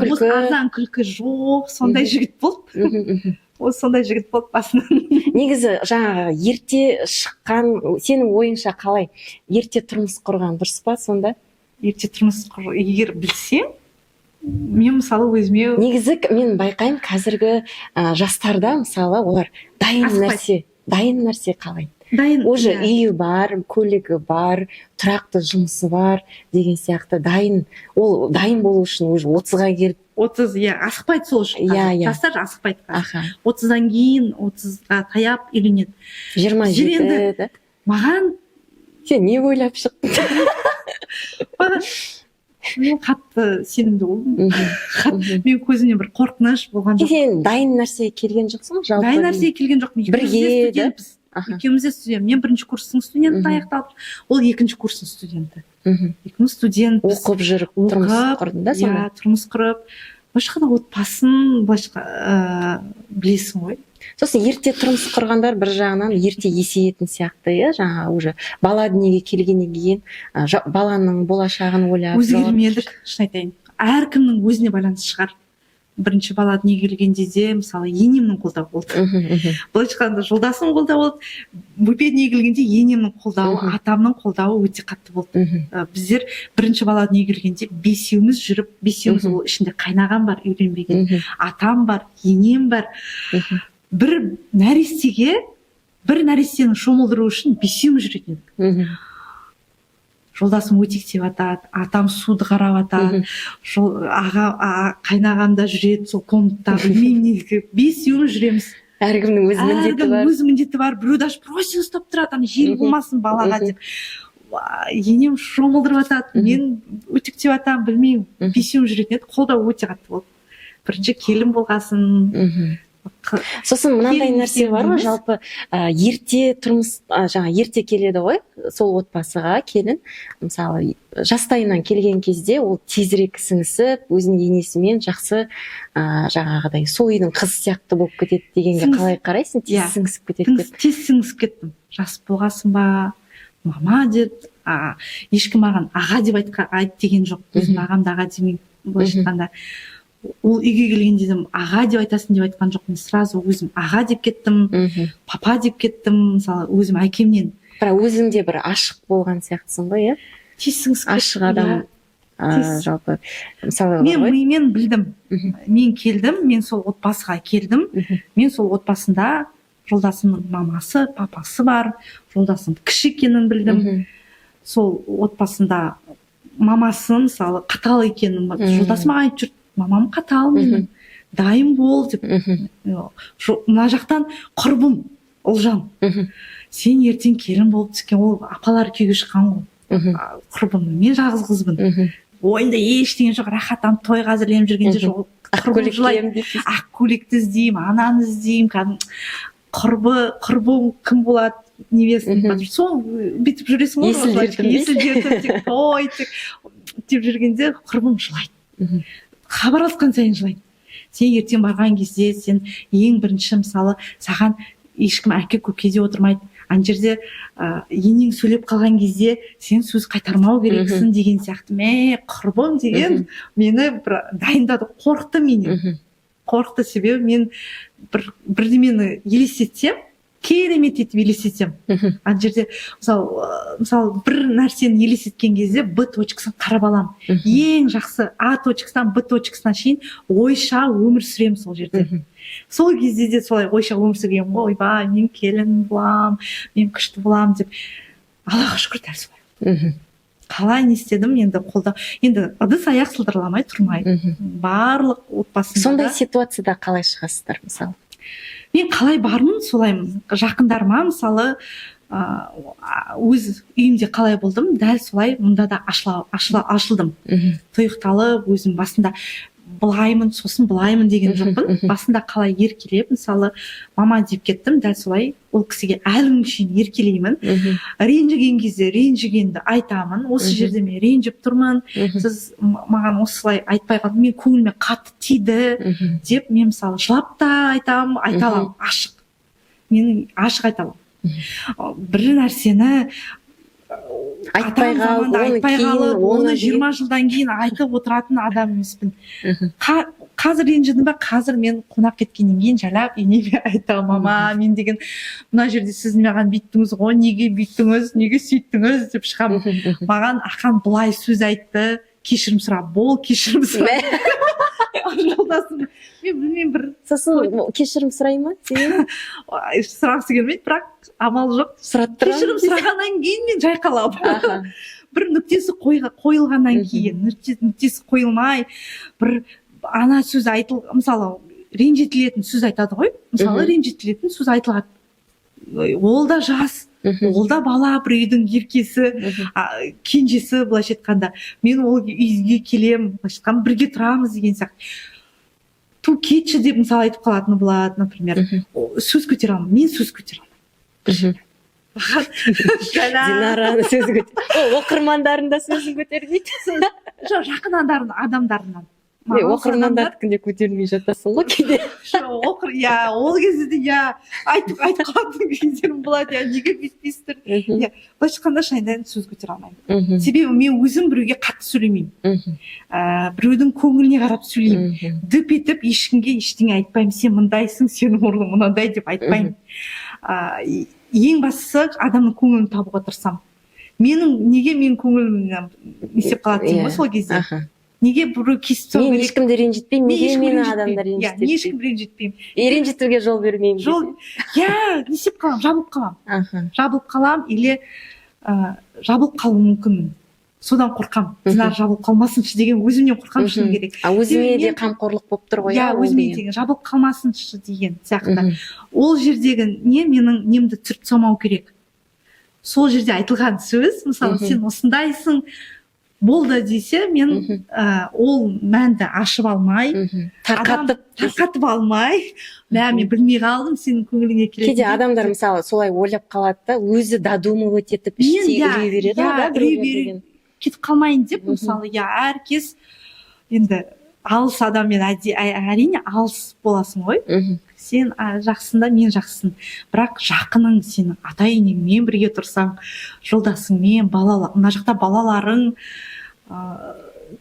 күлкі жоқ, сондай жігіт болды. Сондай жігіт болды басынан. Негізі жаңағы ерте шыққан, сенің ойыңша қалай? Ерте тұрмыс құрған дұрыс па сонда? Ерте тұрмыс құрған, егер білсем, мен мысалы өзіме... Негізі мен байқаймын қазіргі жастарда мысалы олар дайын нәрсе қалайды. Уже үйі бар, көлігі бар, тұрақты жұмысы бар деген сияқты дайын. Ол дайын болу үшін уже 30-ға келіп 30, асықпайды сол үшін. Жастар асықпайды. 30-дан кейін 30-ға таяп үйленеді. 27, маған... Сен не ойлап шықтың? Мен қатты сенімді болдым. Мен көзімнен бір қорқыныш болған жоқ. Сен дайын нәрсеге келген жоқсың? Дайын нәрсеге келген жоқпын. Бірге, екеуміз де студент. Мен бірінші курстың студенті аяқталып, ол екінші курстың студенті. Екеуміз студент. Оқып жүріп, тұрмыс құрдың да сонда? Тұрмыс құрып, башқада отбасын білесің ғой. Сосын ерте тұрмыс құрғандар бір жағынан ерте есейетін сияқты, жаңа уже бала дүниеге келгеннен кейін баланың болашағын ойлап өзгермедік, шын айтайын. Әркімнің өзіне байланысты шығар. Бірінші бала дүниеге келгенде де мысалы енемнің қолдауы болды. Былайша айтқанда жолдасым қолдауы болды. Бөпе дүниеге келгенде енемнің қолдауы, атамның қолдауы өте қатты болды. Біздер бірінші бала дүниеге келгенде бесеуміз жүріп, бесеуміз ол ішінде қайнаған бар, үйленбеген, атам бар, енем бар. Бір нәрестені шомылдыру үшін бесеуміз жүретін едік. Жолдасым өтек деп атады, атам суды қарап атады, қайнағамда жүреді, сол комнатта білмеймін неге, бесеуміз жүреміз. әркімнің өз міндеті бар. Өз міндеті бар. Біреу даже просек ұстап тұрады, ана жел болмасын балаға деп. Енем шомылдырып жатады, мен өтіктеп жатамын, білмеймін, бесеуім жүретін еді, қолдау өте қатты болды. Бірінші келін болғасын. Сосын мынандай нәрсе бар ғой, жалпы ерте тұрмыс, жаңа ерте келеді ғой, сол отбасыға келін, мысалы жастайынан келген кезде ол тезірек сіңісіп, өзінің енесімен жақсы жаңағыдай сол үйдің қызы сияқты болып кетеді дегенге қалай қарайсың? Тез сіңісіп кетеді деп. Тез сіңісіп кеттім. Жас болғасын ба, мама деп, ешкім маған аға деп айт деген жоқ. Өзім ағамды аға демеймін, былайша айтқанда. Ол үйге келгенде де аға деп айтасың деп айтқан жоқ, мен сразу өзім аға деп кеттім, папа деп кеттім, мысалы өзім әкемнен. Бірақ өзің де бір ашық болған сияқтысың ғой, иә? Тез сіңісіп кеттім. Ашық адам, жалпы мысалы мен білдім, мен келдім, мен сол отбасыға келдім, мен сол отбасында жолдасымның мамасы, папасы бар, жолдасым кіші екенін білдім. Сол отбасында мамасы мысалы қатал екенін, жолдасым айтып жүрді, мамам қатал менің, дайын бол деп. Мына жақтан құрбым Ұлжан, сен ертең келін болып түскен, ол апалар күйеуге шыққан ғой, құрбым, мен жалғыз қызбын, ойында ештеңе жоқ, рахаттанып тойға әзірленіп жүргенде жоқ, ақ көйлекті іздеймін, ананы іздеймін, құрбым кім болады, невестам, сол бүйтіп жүресің ғой, есіл той деп жүргенде құрбым жылайды. Хабарласқан сайын жылайды. Сен ертең барған кезде, сен ең бірінші мысалы, саған ешкім әке көкеде отырмайды. Ана жерде енең сөйлеп қалған кезде сен сөз қайтармау керексің деген сияқты. Құрбым деген мені дайындады, қорықты менен. Қорықты себебі мен бірдемені елестетсем, керемет етіп елестетсем. Ана жерде мысалы бір нәрсені елестеткен кезде Б точкасын қарап аламын. Ең жақсы А точкасынан Б точкасына шейін ойша өмір сүремін сол жерде. Сол кезде де солай ойша өмір сүргенмін ғой, ойбай, мен келін болам, мен күшті болам деп. Аллаға шүкір дәл солай. Қалай не істедім, енді қолда, енді ыдыс аяқ сылдырламай тұрмайды. Барлық отбасында. Сондай ситуацияда қалай шығасыздар мысалы? Мен қалай бармын, солаймын. Жақындарыма мысалы өз үйімде қалай болдым, дәл солай мұнда да ашылдым. Тұйықталып, өзім басында былаймын, сосын былаймын деген жоқпын. Басында қалай еркелеп, мысалы мама деп кеттім, дәл солай ол кісіге әлі күнге шейін еркелеймін. Ренжіген кезде ренжігенді айтамын. Осы жерде мен ренжіп тұрмын, сіз маған осылай айтпай қалдыңыз, мен көңіліме қатты тиді деп мен мысалы жылап та айтамын, айта аламын, ашық. Мен ашық айта аламын. Бір нәрсені айтпай қалып, оны 20 жылдан кейін айтып отыратын адам емеспін. Қазір ренжідім ба, қазір мен қонақ кеткеннен кейін жайлап енеме айтамын, мама, мен деген мына жерде сіз маған бүйттіңіз ғой, неге бүйттіңіз, неге сөйттіңіз деп шығамын. Маған ақан былай сөз айтты, кешірім сұрап, бол, кешірім сұрап. Жолдасым, мен білмеймін, бір сосын кешірім сұрай ма? Сұрағысы келмейді, бірақ амал жоқ. Кешірім сұрағаннан кейін мен жайқалам. Бір нүктесі қойылғаннан кейін, нүктесі қойылмай, бір ана сөз мысалы ренжітілетін сөз айтады ғой, мысалы ренжітілетін сөз айтылады. Ол да жас, ол да бала, бір үйдің еркесі, кенжесі, былайша айтқанда. Мен ол үйге келем, былайша айтқанда бірге тұрамыз деген сияқты. Ту кетші деп мысалы айтып қалатыны болады, например. Сөз көтере алмын, мен сөз көтере алмын. Динараны сөзі көтер. Оқырмандарын да сөзін көтермейді. Жоқ, жақын адамдарынан. Оқырмандардікінде көтермей жатасың ғой кейде. Ол кезде де айтып қалатын кездерім болады, неге бүйтпейсіздер. Былайша айтқанда шайдан сөз көтере алмаймын. Себебі мен өзім біреуге қатты сөйлемеймін. Біреудің көңіліне қарап сөйлеймін. Дөп етіп ешкімге ештеңе айтпаймын. Сен мындайсың, сенің орның мынандай деп айтпаймын. Ең бастысы адамның көңілін табуға тырысамын. Неге мен көңілімнен есеп қалады деймін ғой сол кезде. Неге біреу кесіп тастау керек? Мен ешкімді ренжітпеймін, неге мені адамдар ренжітпеймін? Мен ешкімді ренжітпеймін. Ренжітуге жол бермеймін. Несеп қалам, жабылып қалам. Жабылып қалам, или жабылып қалуым мүмкінмін. содан қорқамын. Динара жабылып қалмасыншы деген өзімнен қорқамын шыны керек. Өзіңе де қамқорлық болып тұр ғой. Иә, өзіме деген жабылып қалмасыншы деген сияқты. Ол жердегі менің немді түрт салмау керек. Сол жерде айтылған сөз, мысалы сен осындайсың болды десе, мен ол мәнді ашып алмай, тарқатып алмай, мен білмей қалдым, сенің көңіліңе келеді. Кейде адамдар мысалы солай ойлап қалады да, өзі додумывать етіп іштей үрей береді ғой, үрей кетіп қалмайын деп, мысалы, әркез енді алыс адаммен әрине алыс боласың ғой. Сен жақсың да, мен жақсың. Бірақ жақының сенің ата-енеңмен бірге тұрсаң, жолдасыңмен, мына жақта балаларың,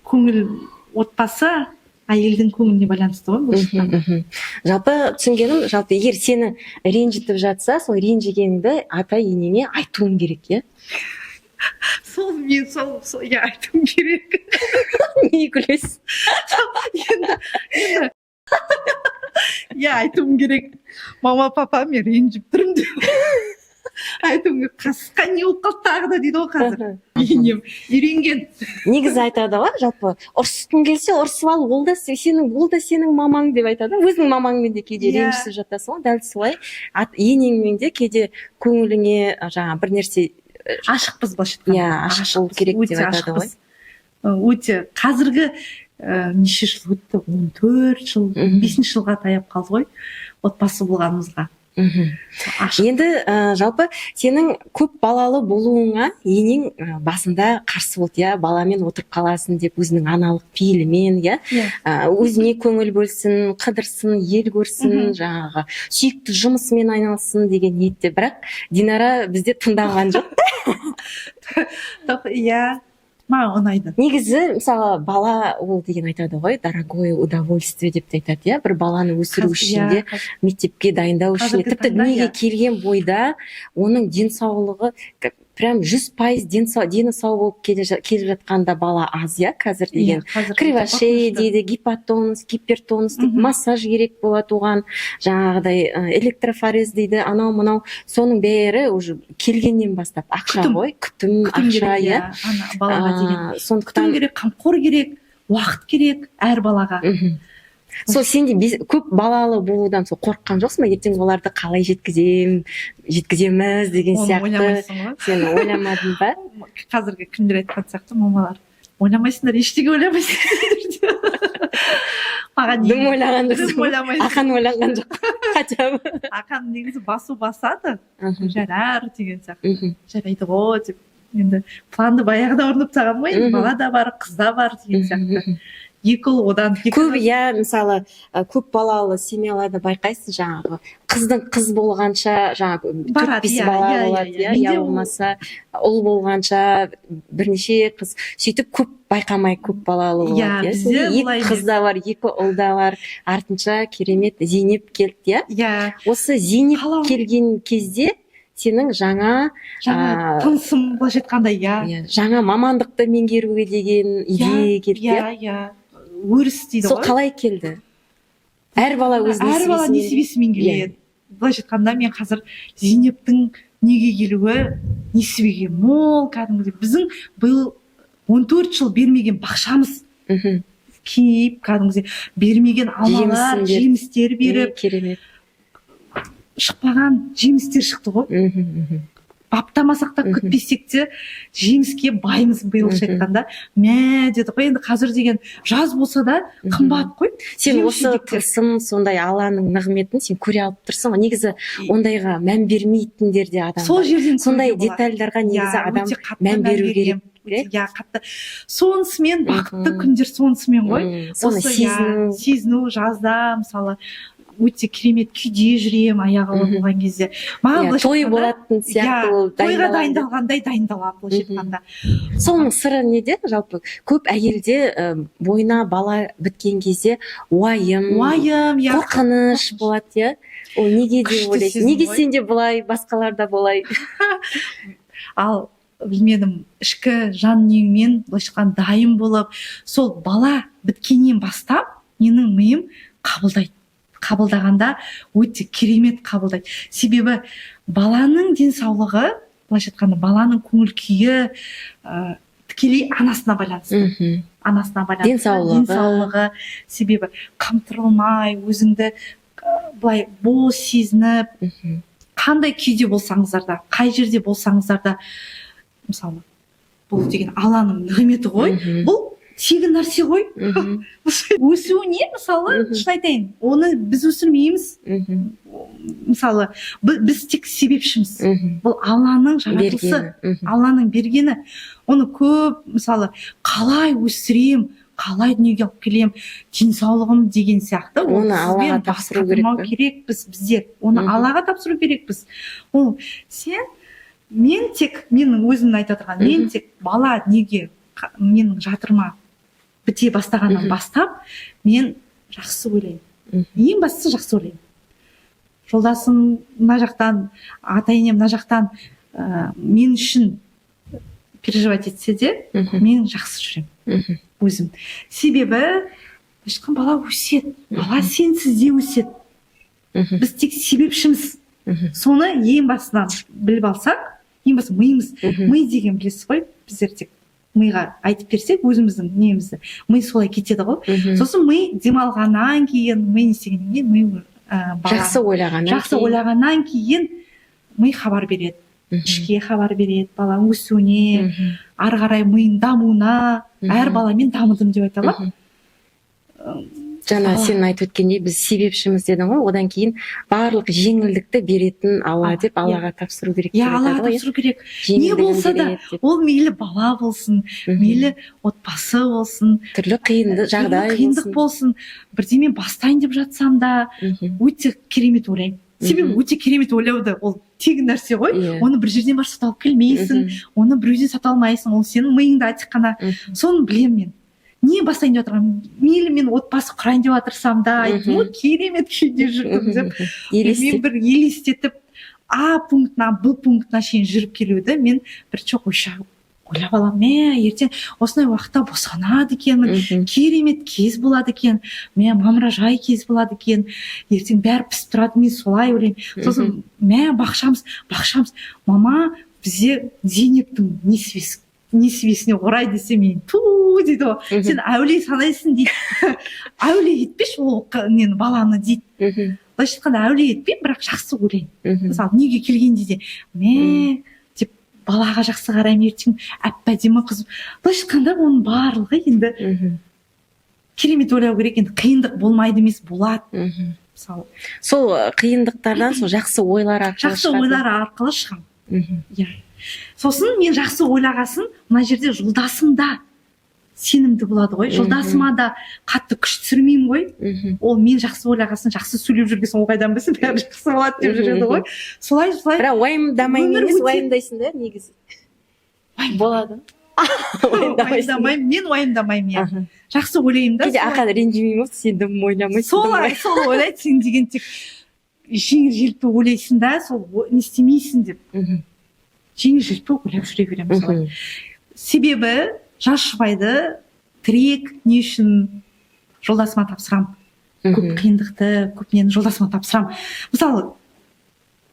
көңіл отбасы әйелдің көңіліне байланысты ғой. Жалпы түсінгенім, жалпы егер сені ренжітіп жатса, сол ренжігенді ата-енеңе айтуың керек, иә? Сол айтуым керек. Не күлесіз? Енді айтуым керек. Мама, папа, мен ренжіп тұрмын деп. Айтуым керек. Қасқа не болып қалды тағы да дейді ғой қазір. Енем үйренген. Негізі айтады ғой, жалпы ұрысқың келсе ұрысып ал, ол да сенің мамаң деп айтады. Өзіңнің мамаңмен де кейде ренжісіп жатасың ғой. Дәл солай енеңмен де кейде көңіліңе жаңа бір нәрсе ашықпыз былайша айтқанда. Иә, ашық болу керек деп айтады ғой. Өте қазіргі неше жыл өтті, 14 жыл, 15 жылға таяп қалды ғой отбасы болғанымызға. Енді жалпы сенің көп балалы болуыңа енең басында қарсы болды, иә, баламен отырып қаласың деп өзінің аналық пейілімен, иә, өзіне көңіл бөлсін, қыдырсын, ел көрсін, жаңағы сүйікті жұмысымен айналсын деген ниетте. Бірақ Динара бізде тыңдаған жоқ. Иә, маған ұнайды. Негізі, мысалы, бала ол деген айтады ғой, дорогое удовольствие деп айтады, иә, бір баланы өсіру үшін де, мектепке дайындау үшін, тіпті дүниеге келген бойда оның денсаулығы прям 100% дені сау болып келіп жатқанда бала аз, иә, қазір деген. Кривошей дейді, гипотонус, гипертонус дейді, массаж керек болады оған, жаңағыдай электрофорез дейді, анау-мынау, соның бәрі уже келгеннен бастап ақша ғой, күтім, ақша, иә. Балаға деген. Күтім керек, қамқор керек, уақыт керек әр балаға. Сол сенде көп балалы болудан сол қорыққан жоқсың ба? Ертең оларды қалай жеткіземіз деген сияқты. Сен ойламадың ба? Қазіргі күндер айтқан сияқты мамалар. Ойламайсыңдар, ештеңе ойламайсыңдар. Маған дым ойлаған жоқсың. Ақан ойланған жоқ. Хотя бы. Ақан негізі басады. Жарар деген сияқты. Жарайды ғой деп. Енді планды баяғыда орындап тастаған ғой. Бала да бар, қыз да бар деген сияқты. Екі ұл одан көп, иә, мысалы көп балалы семьяларда байқайсыз, жаңағы қыз болғанша жаңағы 4-5 бала болады, иә, болмаса ұл болғанша бірнеше қыз, сөйтіп көп байқамай көп балалы болады, иә. Екі қыз да бар, екі ұл да бар, артынша керемет Зейнеп келді, иә. Осы Зейнеп келген кезде сенің жаңа тынысым былайша айтқанда, иә, жаңа мамандықты меңгеруге деген идея келді, иә. Өріс дейді ғой. Сол қалай келді? Әр бала өз несібесімен келеді. Былайша айтқанда мен қазір Зейнептің неге келуі несібеге мол, кәдімгідей біздің биыл 14 жыл бермеген бақшамыз кеңейіп, кәдімгідей бермеген алмалар, жемістер беріп, керемет. Шықпаған жемістер шықты ғой. Баптамасақ та күтпесек те жеміске баймыз биылша айтқанда. Мә деді ғой, енді қазір деген жаз болса да қымбат қой. Сен осы тылсым сондай Алланың нығметін сен көре алып тұрсың ғой. Негізі ондайға мән бермейтіндер де адам. Сол жерден сондай детальдарға негізі адам мән беру керек. Иә, қатты. Сонысымен бақытты күндер сонысымен ғой. Соны сезіну жазда мысалы өте керемет күйде жүрем аяғы ауыр болған кезде. Той болатын сияқты ол тойға дайындалғандай дайындаламын былайша айтқанда. Соның сыры неде? Жалпы көп әйелде бойына бала біткен кезде уайым, қорқыныш болады, иә. Ол неге деп ойлайсың? Неге сенде бұлай, басқаларда бұлай? Ал білмедім, ішкі жан дүниеңмен былайша айтқанда дайын болып, сол бала біткеннен бастап менің миым қабылдағанда өте керемет қабылдайды. Себебі баланың денсаулығы, былайша айтқанда баланың көңіл күйі тікелей анасына байланысты. Анасына байланысты. Денсаулығы. Себебі қамтырылмай, өзіңді былай бос сезініп, қандай күйде болсаңыздар да, қай жерде болсаңыздар да, мысалы, бұл деген Алланың нығметі ғой, бұл тегін нәрсе ғой. Өсуіне, мысалы, шын айтайын, оны біз өсірмейміз. Мысалы, біз тек себепшіміз. Бұл Алланың жаратылысы, Алланың бергені. Оны көп, мысалы, қалай өсірем, қалай дүниеге алып келем, денсаулығым деген сияқты. Оны Аллаға тапсыру керек. Біздер. Оны Аллаға тапсыру керекпіз. Ол мен тек, менің өзімнің айта тұрған, мен тек бала дүниеге менің жатырма біте бастағаннан бастап, мен жақсы ойлаймын. Ең бастысы жақсы ойлаймын. Жолдасым мына жақтан, ата-енем мына жақтан мен үшін переживать етсе де, мен жақсы жүремін. Өзім. Себебі, ешқын бала өсет, бала сенсіз де өсет. Біз тек себепшіміз. Соны ең басынан біліп алсақ, ең басы миымыз. Ми деген білесіз ғой, біздер тек миға айтып берсек, өзіміздің немізді. Ми солай кетеді ғой. Сосын ми демалғаннан кейін, ми не істегеннен кейін, ми жақсы ойлағаннан кейін ми хабар береді. Ішке хабар береді, баланың өсуіне, ары қарай миының дамуына, әр баламен дамыдым деп айта аламын. Жаңа сен айтып өткендей, біз себепшіміз дедің ғой, одан кейін барлық жеңілдікті беретін Алла деп Аллаға тапсыру керек. Аллаға тапсыру керек. Не болса да, ол мейлі бала болсын, мейлі отбасы болсын, түрлі қиындық болсын, бірдемен бастайын деп жатсам да, өте керемет ойлаймын. Себебі өте керемет ойлауды, ол тегін нәрсе ғой, оны бір жерден бар сатып келмейсің, оны біреуден сата алмайсың, ол сенің миыңда тек қана. Соны білемін мен. Не бастайын деп отырған, мейлі мен отбасы құрайын деп отырсам да, айтым, керемет күйде жүрдім деп, мен бір елестетіп, А пунктынан Б пунктына шейін жүріп келуді мен бір чоқ ойлап аламын, ертең осындай уақытта босанады екенмін, керемет кез болады екен, мамыражай кез болады екен, ертең бәрі пісіп тұрады, мен солай ойлаймын. Сосын бақшамыз, мама бізде Зейнептің несібесіне орай десе мен дейді ғой, сен әулие санайсың дейді. Әулие етпеш ол баланы дейді. Былайша айтқанда әулие етпеймін, бірақ жақсы ойлаймын. Мысалы дүниеге келгенде де деп балаға жақсы қараймын, ертең әп-әдемі қыз. Былайша айтқанда оның барлығы енді керемет ойлау керек, енді қиындық болмайды емес, болады. Мысалы сол қиындықтардан сол жақсы ойлар арқылы шығамын. Сосын мен жақсы ойлағасын, мына жерде жолдасымда сенімді болады ғой, жолдасыма да қатты күш түсірмеймін ғой. Ол мен жақсы ойлағасын, жақсы сөйлеп жүргесін, ол қайдан білсін, бәрі жақсы болады деп жүреді ғой. Солай. Бірақ уайымдамаймын емес, уайымдайсың да негізі. Болады. Мен уайымдамаймын. Жақсы ойлаймын да. Кейде ақан ренжімеймін, сен дым ойламайсың. Сол ойлайды, сен деген тек жеңіл-желпі ойлайсың да, сол не істемейсің деп. Жеңіл-желпі ойлап жүре беремін солай. Себебі жас жұбайды тірек не үшін жолдасыма тапсырамын. Көп қиындықты, көп нені жолдасыма тапсырамын. Мысалы,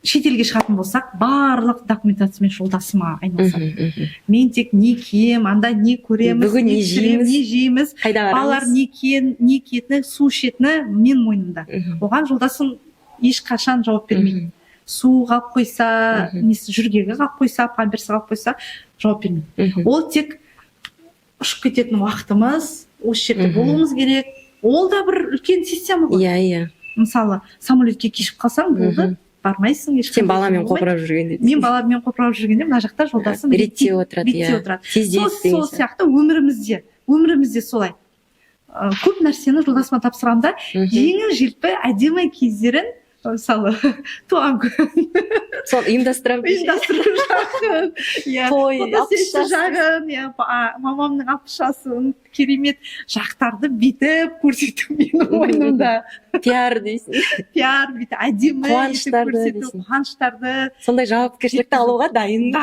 шетелге шығатын болсақ, барлық документациямен жолдасыма айналысады. Мен тек не кием, анда не көреміз, бүгін не жейміз, балалар не киетіні, су ішетіні мен мойнымда. Оған жолдасым ешқашан жауап бермейді. Су қалып қойса, жүргегі қалып қойса, памперсі қалып қойса, жауап бермейді. Ол тек ұшып кететін уақытымыз, осы жерде болуымыз керек. Ол да бір үлкен система ғой. Иә. Мысалы, самолетке кешіп қалсаң, болды, бармайсың. Сен баламен қопырап жүргенде. Мен баламен қопырап жүргенде, мына жақта жолдасым реттеп отырады. Сол сияқты өмірімізде солай. Көп нәрсені жолдасыма тапсырамда, жеңіл-желпі әдемі кездерін, мысалы, туған күн. Сол ұйымдастыру жағын, фотосессия жағын, мамамның алпысшасын, керемет жақтарды бетіп көрсету менің ойнымда. Пиар дейсің. Пиар, беті әдемі қуаныштарды. Сондай жауапкершілікті алуға дайын.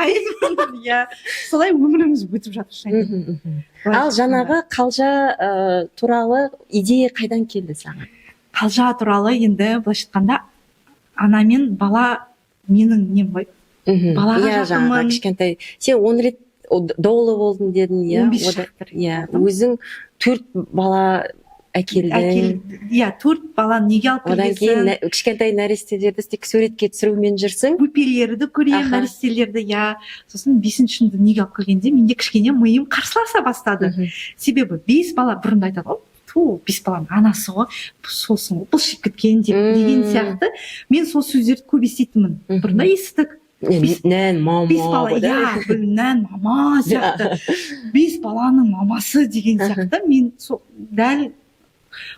Солай өміріміз өтіп жатыр. Ал жаңағы қалжа туралы идея қайдан келді саған? Қалжа туралы енді былайша айтқанда ана мен бала менің нем ғой. Балаға жақынмын. Кішкентай. Сен 10 рет долы болдым дедің, иә. 15 шақты. Иә, өзің 4 бала әкелдің. Иә, 4 баланы неге алып Одан кейін кішкентай нәрестелерді тек суретке түсірумен жүрсің. Бөпелерді көремін, нәрестелерді, иә. Сосын 5-шіні неге алып келгенде менде кішкене миым қарсыласа бастады. Себебі 5 бала бұрында айтады ғой, 5 баланың анасы ғой, сосын былшып кеткен деген сияқты. Мен сол сөздерді көп еститінмін. Бұрында естідік. Нән, мама. 5 бала, иә, нән, мама сияқты. 5 баланың мамасы деген сияқты. Мен дәл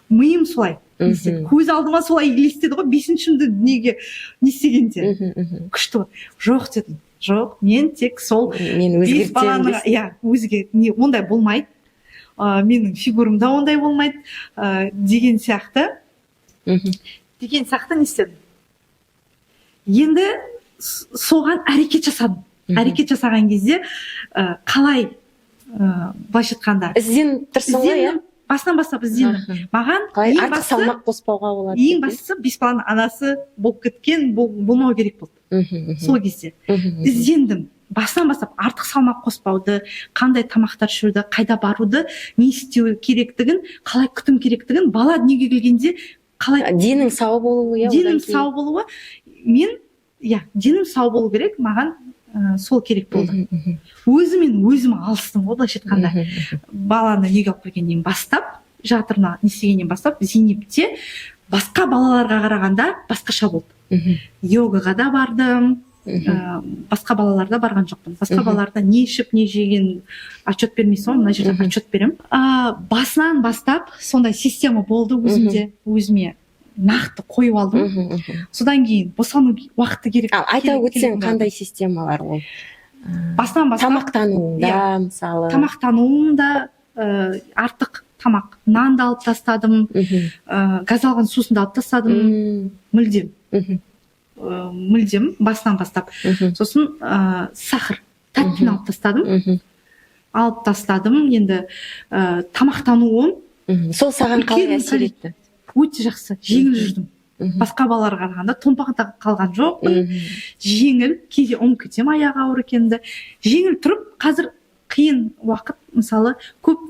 миым солай. Көз алдыма солай елестеді ғой, 5-шімді неге не істегенде. Күшті. Жоқ дедім. Жоқ, мен тек сол 5 баланың, иә, өзге ондай болмайды. Менің фигурымда ондай болмайды деген сияқты не істедім. Енді соған әрекет жасадым. Әрекет жасаған кезде қалай былайша айтқанда ізденіп тұрсың ғой, иә? Бастан бастап іздендім. Маған артық салмақ қоспауға болады. Ең бастысы 5 баланың анасы болып кеткен болмау керек болды. Сол кезде іздендім. Бастан бастап артық салмақ қоспауды, қандай тамақтар ішуді, қайда 바руды, не істеу керектігін, қалай күтім керектігін, бала дүниеге келгенде қалай денің сау болуы, иә. Денім сау болуы. Мен, иә, денім сау болу керек, маған сол керек болды. Өзім алыстым ғой, былайша айтқанда. Баланы неге алып келгеннен бастап, жатырына не істегеннен бастап, Зейнепте басқа балаларға қарағанда басқаша болды. Йогаға да бардым. Басқа балаларда барған жоқпын. Басқа балаларда не ішіп, не жеген отчет бермейсің, мына жерде отчет берем. Басынан бастап сондай система болды өзіме нақты қойып алдым. Содан кейін босану уақыты керек. Айта өтсең, қандай системалар ол? Басынан бастап тамақтануында, мысалы. Тамақтануында артық тамақ, нанды алып тастадым, газдалған сусынды алып тастадым, мүлдем басынан бастап. Сосын сахар, тәттіні алып тастадым. Енді тамақтануым сол саған қалай әсер етті? Өте жақсы, жеңіл жүрдім. Басқа балаларға қарағанда томпақта қалған жоқпын. Жеңіл, кейде ұмытып кетемін аяғы ауыр екенімді. Жеңіл тұрып, қазір қиын уақыт, мысалы, көп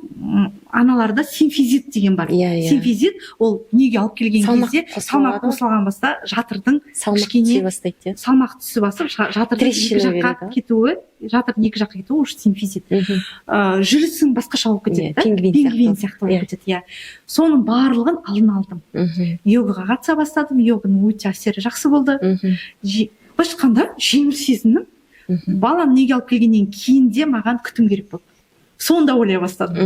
аналарда симфизит деген бар. Симфизит ол неге алып келген кезде салмақ қосылған баста жатырдың кішкене салмақ түсі басып, жатырдың екі жаққа кетуі, жатырдың екі жаққа кетуі уже симфизит. Жүрісің басқаша болып кетеді, пингвин сияқты болып кетеді. Соның барлығын алдын алдым. Йогаға қатыса бастадым, йоганың өте әсері жақсы болды. Былайша айтқанда жеңіл сезіндім. Баланы неге алып келгеннен кейін де маған күтім керек болды. Сонда ойлай бастадым.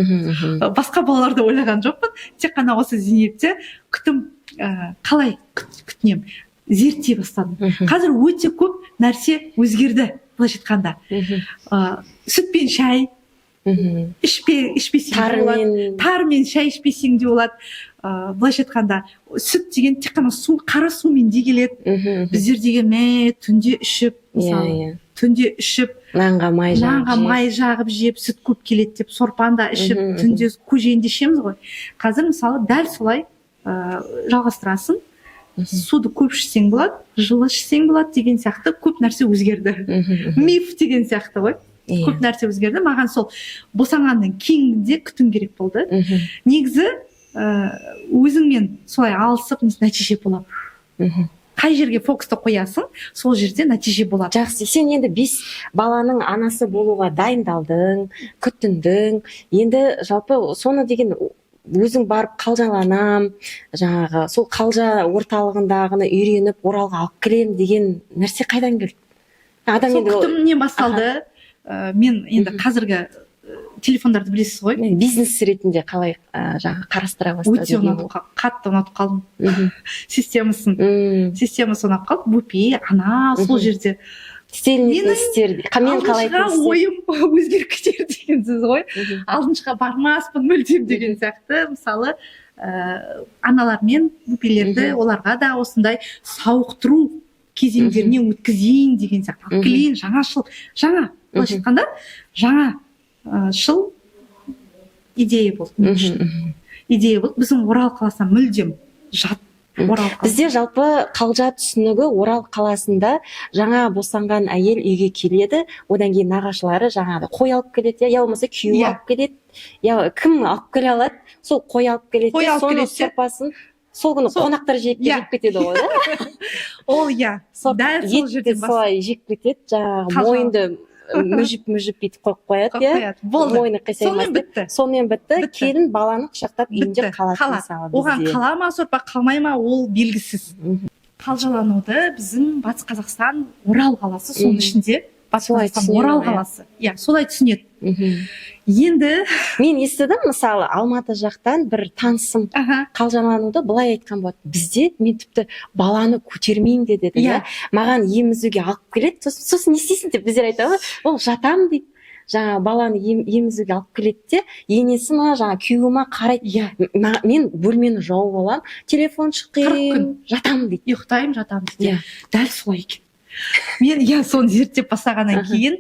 Басқа балаларды ойлаған жоқпын. Тек қана осы Зейнепте күтім қалай күтінем, зерттей бастадым. Қазір өте көп нәрсе өзгерді, былайша айтқанда. Сүт пен шай ішпесең де болады. Тар мен шай ішпесең де болады. Былайша айтқанда сүт деген тек қана су, қара сумен де келеді. Біздер деген түнде ішіп, мысалы, түнде ішіп, нанға май жағып жеп, сүт көп келеді деп сорпаны да ішіп, түнде көжені де ішеміз ғой. Қазір мысалы дәл солай жалғастырасың. Суды көп ішсең болады, жылы ішсең болады деген сияқты көп нәрсе өзгерді. Миф деген сияқты ғой. Көп нәрсе өзгерді. Маған сол босанғаннан кейін де күтім керек болды. Негізі өзіңмен солай алысып нәтиже болады. Қай жерге фокусты қоясың, сол жерде нәтиже болады. Жақсы, сен енді 5 баланың анасы болуға дайындалдың, күттіндің. Енді жалпы соны деген өзің барып қалжаланам, жаңағы сол қалжа орталығындағыны үйреніп, Оралға алып келем деген нәрсе қайдан келді? Сол күтімнен басталды. Мен енді қазіргі телефондарды білесіз ғой. Бизнес ретінде қалай жаңа қарастыра бастады? Өте қатты ұнатып қалдым системасын. Системасы ұнап қалды. Бөпе, ана, сол жерде істелінетін істер. Мен қалайтын істер. Ойым өзгеріп кетер деген сөз ғой. Алдыншыға бармаспын мүлдем деген сияқты. Мысалы, аналармен бөпелерді, оларға да осындай сауықтыру кезеңдеріне өткізейін деген сияқты. Алып келейін, жаңа, былайша айтқанда, жаңа шыл идея болды. Идея болды. Біздің Орал қаласынан мүлдем жат Орал қаласы. Бізде жалпы қалжа түсінігі Орал қаласында жаңа босанған әйел үйге келеді, одан кейін нағашылары жаңағы қой алып келеді, я болмаса күйеу алып келеді, я кім алып келе алады, сол қой алып келеді, соның сорпасын сол күні қонақтар жеп кетеді ғой, да? Ол дәл сол жерден солай жеп кетеді, жаңағы мойынды мүжіп бүйтіп қойып қояды, мойны қисаймайды. Сонымен бітті. Келін баланы құшақтап үйінде қалады мысалы бізде. Оған қала ма сорпа, қалмай ма, ол белгісіз. Қалжалануды біздің Батыс Қазақстан Орал қаласы, соның ішінде Батыс Қазақстан Орал қаласы. Солай түсінеді. Енді мен естідім, мысалы Алматы жақтан бір танысым қалжалануды былай айтқан болады: бізде мен тіпті баланы көтермеймін деді. Маған емізуге алып келеді, сосын не істейсің деп біздер айтамыз, ол жатам дейді. Жаңа баланы емізуге алып келеді де, енесі ма, жаңа күйеуі ма қарайды. Мен бөлмені жауып аламын, телефон шыққым, жатам дейді. Ұйықтаймын, жатамын дейді. Дәл солай екен. Мен соны зерттеп бастағаннан кейін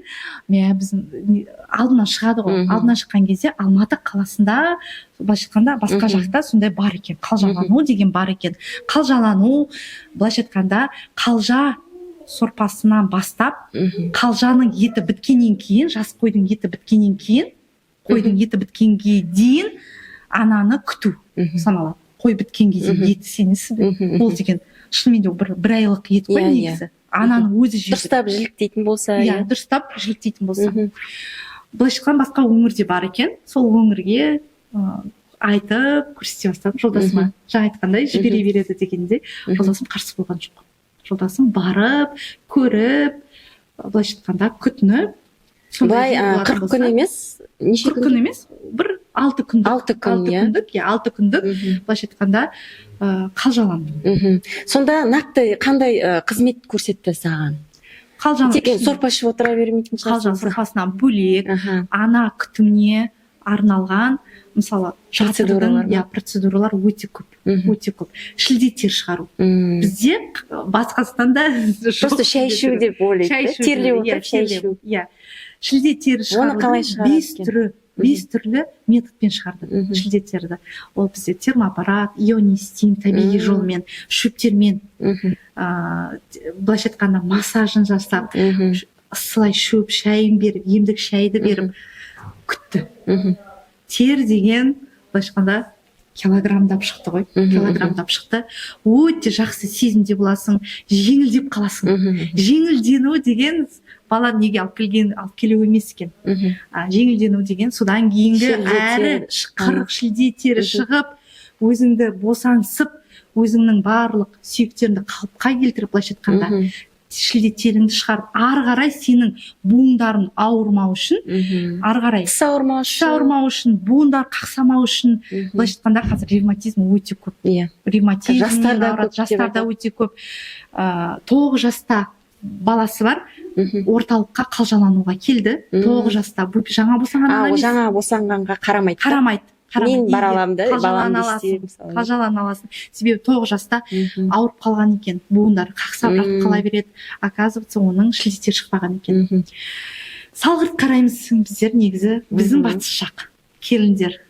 біздің алдынан шығады ғой. Алдынан шыққан кезде Алматы қаласында, былайша айтқанда басқа жақта сондай бар екен. Қалжалану деген бар екен. Қалжалану, былайша айтқанда қалжа сорпасынан бастап, қалжаның еті біткеннен кейін, жас қойдың еті біткеннен кейін, қойдың еті біткенге дейін ананы күту саналады. Қой біткенге дейін еті сенесіз бе? Ол деген шынымен де бір айлық ет қой негізі. Ананың өзі жейді. Дұрыстап жіліктейтін болса. Дұрыстап жіліктейтін болса. Былайша айтқанда басқа өңірде бар екен. Сол өңірге айтып көрсете бастадым жолдасыма. Жаңа айтқандай жібере береді дегенде, жолдасым қарсы болған жоқ. Жолдасым барып, көріп, былайша айтқанда күтініп. Былай 40 күн емес, неше күн? 40 күн емес, бір 6 күндік. 6 күндік, былайша айтқанда қалжаландым. Сонда нақты қандай қызмет көрсетті саған? Тек сорпа ішіп отыра бермейтін шығарсың. Қалжа сорпасынан бөлек, ана күтіміне арналған, мысалы, процедуралар өте көп. Шілдеттер шығару. Бізде Батыс Қазақстанда просто шай ішу деп ойлайды. Терлеп отырып шай ішу. Шілдеттер шығарудың 5 түрлі методпен шығарды шілдеттерді. Ол бізде термоаппарат, ионистин, табиғи жолмен, шөптермен, былайша айтқанда массажын жасап, ысылай шөп шайын беріп, емдік шайды беріп күтті. Тер деген, былайша айтқанда, килограммдап шықты ғой, килограммдап шықты. Өте жақсы сезімде боласың, жеңілдеп қаласың. Жеңілдену деген бала неге алып келу емес екен. Жеңілдену деген содан кейінгі әрі 40 шілде тері шығып, өзіңді босаңсып, өзіңнің барлық сүйектеріңді қалыпқа келтіріп, былайша айтқанда шілде теріңді шығарып, ары қарай сенің буындарың ауырмау үшін, ары қарай тіс ауырмау үшін, буындар қақсамау үшін, былайша айтқанда қазір ревматизм өте көп. Ревматизм жастарда өте көп. 9 жаста баласы бар, орталыққа қалжалануға келді. 9 жаста, жаңа босанғанға емес. Жаңа босанғанға қарамайды. Мен бар аламды, балам десте. Қалжалана аласың. Себебі 9 жаста ауырып қалған екен. Буындар қақсап жатып қала береді. Оказывается, оның шілдеттер шықпаған екен. Салғырт қараймыз біздер негізі, біздің батыс жақ келіндер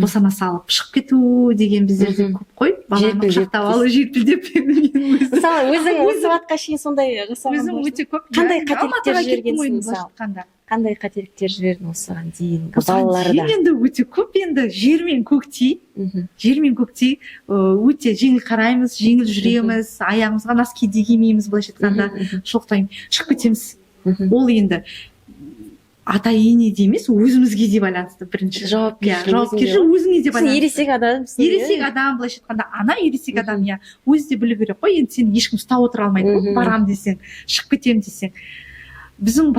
босана салып шығып кету деген біздерде көп қой. Баланы құшақтап алу, желпілдеп. Мысалы, өзің осы уақытқа шейін сондай жасаған өзім өте көп. Қандай қателіктер жібергенсің мысалы? Қандай қателіктер жібердің осыған дейінгі балаларда? Енді өте көп, енді жер мен көктей, өте жеңіл қараймыз, жеңіл жүреміз, аяғымызға носки кимейміз, былайша айтқанда шығып кетеміз. Ол енді ата енеде емес, өзімізге де байланысты бірінші. Жауапкершілік өзіңе де байланысты. Ересек адам, былайша айтқанда, ана ересек адам, өзі де білу керек қой, енді сені ешкім ұстап отыра алмайды, барам десең, шығып кетем десең. Біздің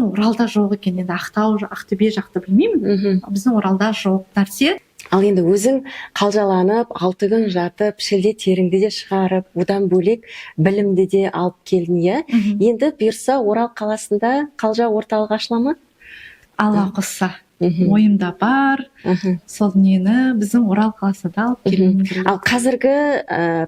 Оралда жоқ екен, енді Ақтау, Ақтөбе жақты білмеймін. Біздің Оралда жоқ нәрсе. Ал енді өзің қалжаланып, 6 күн жатып, шілде теріңді де шығарып, одан бөлек білімді де алып келдің, Енді бұйырса Орал қаласында қалжа орталығы ашыла ма? Алла қосса. Ойымда бар. Сол дүниені біздің Орал қаласында алып келуім керек. Ал қазіргі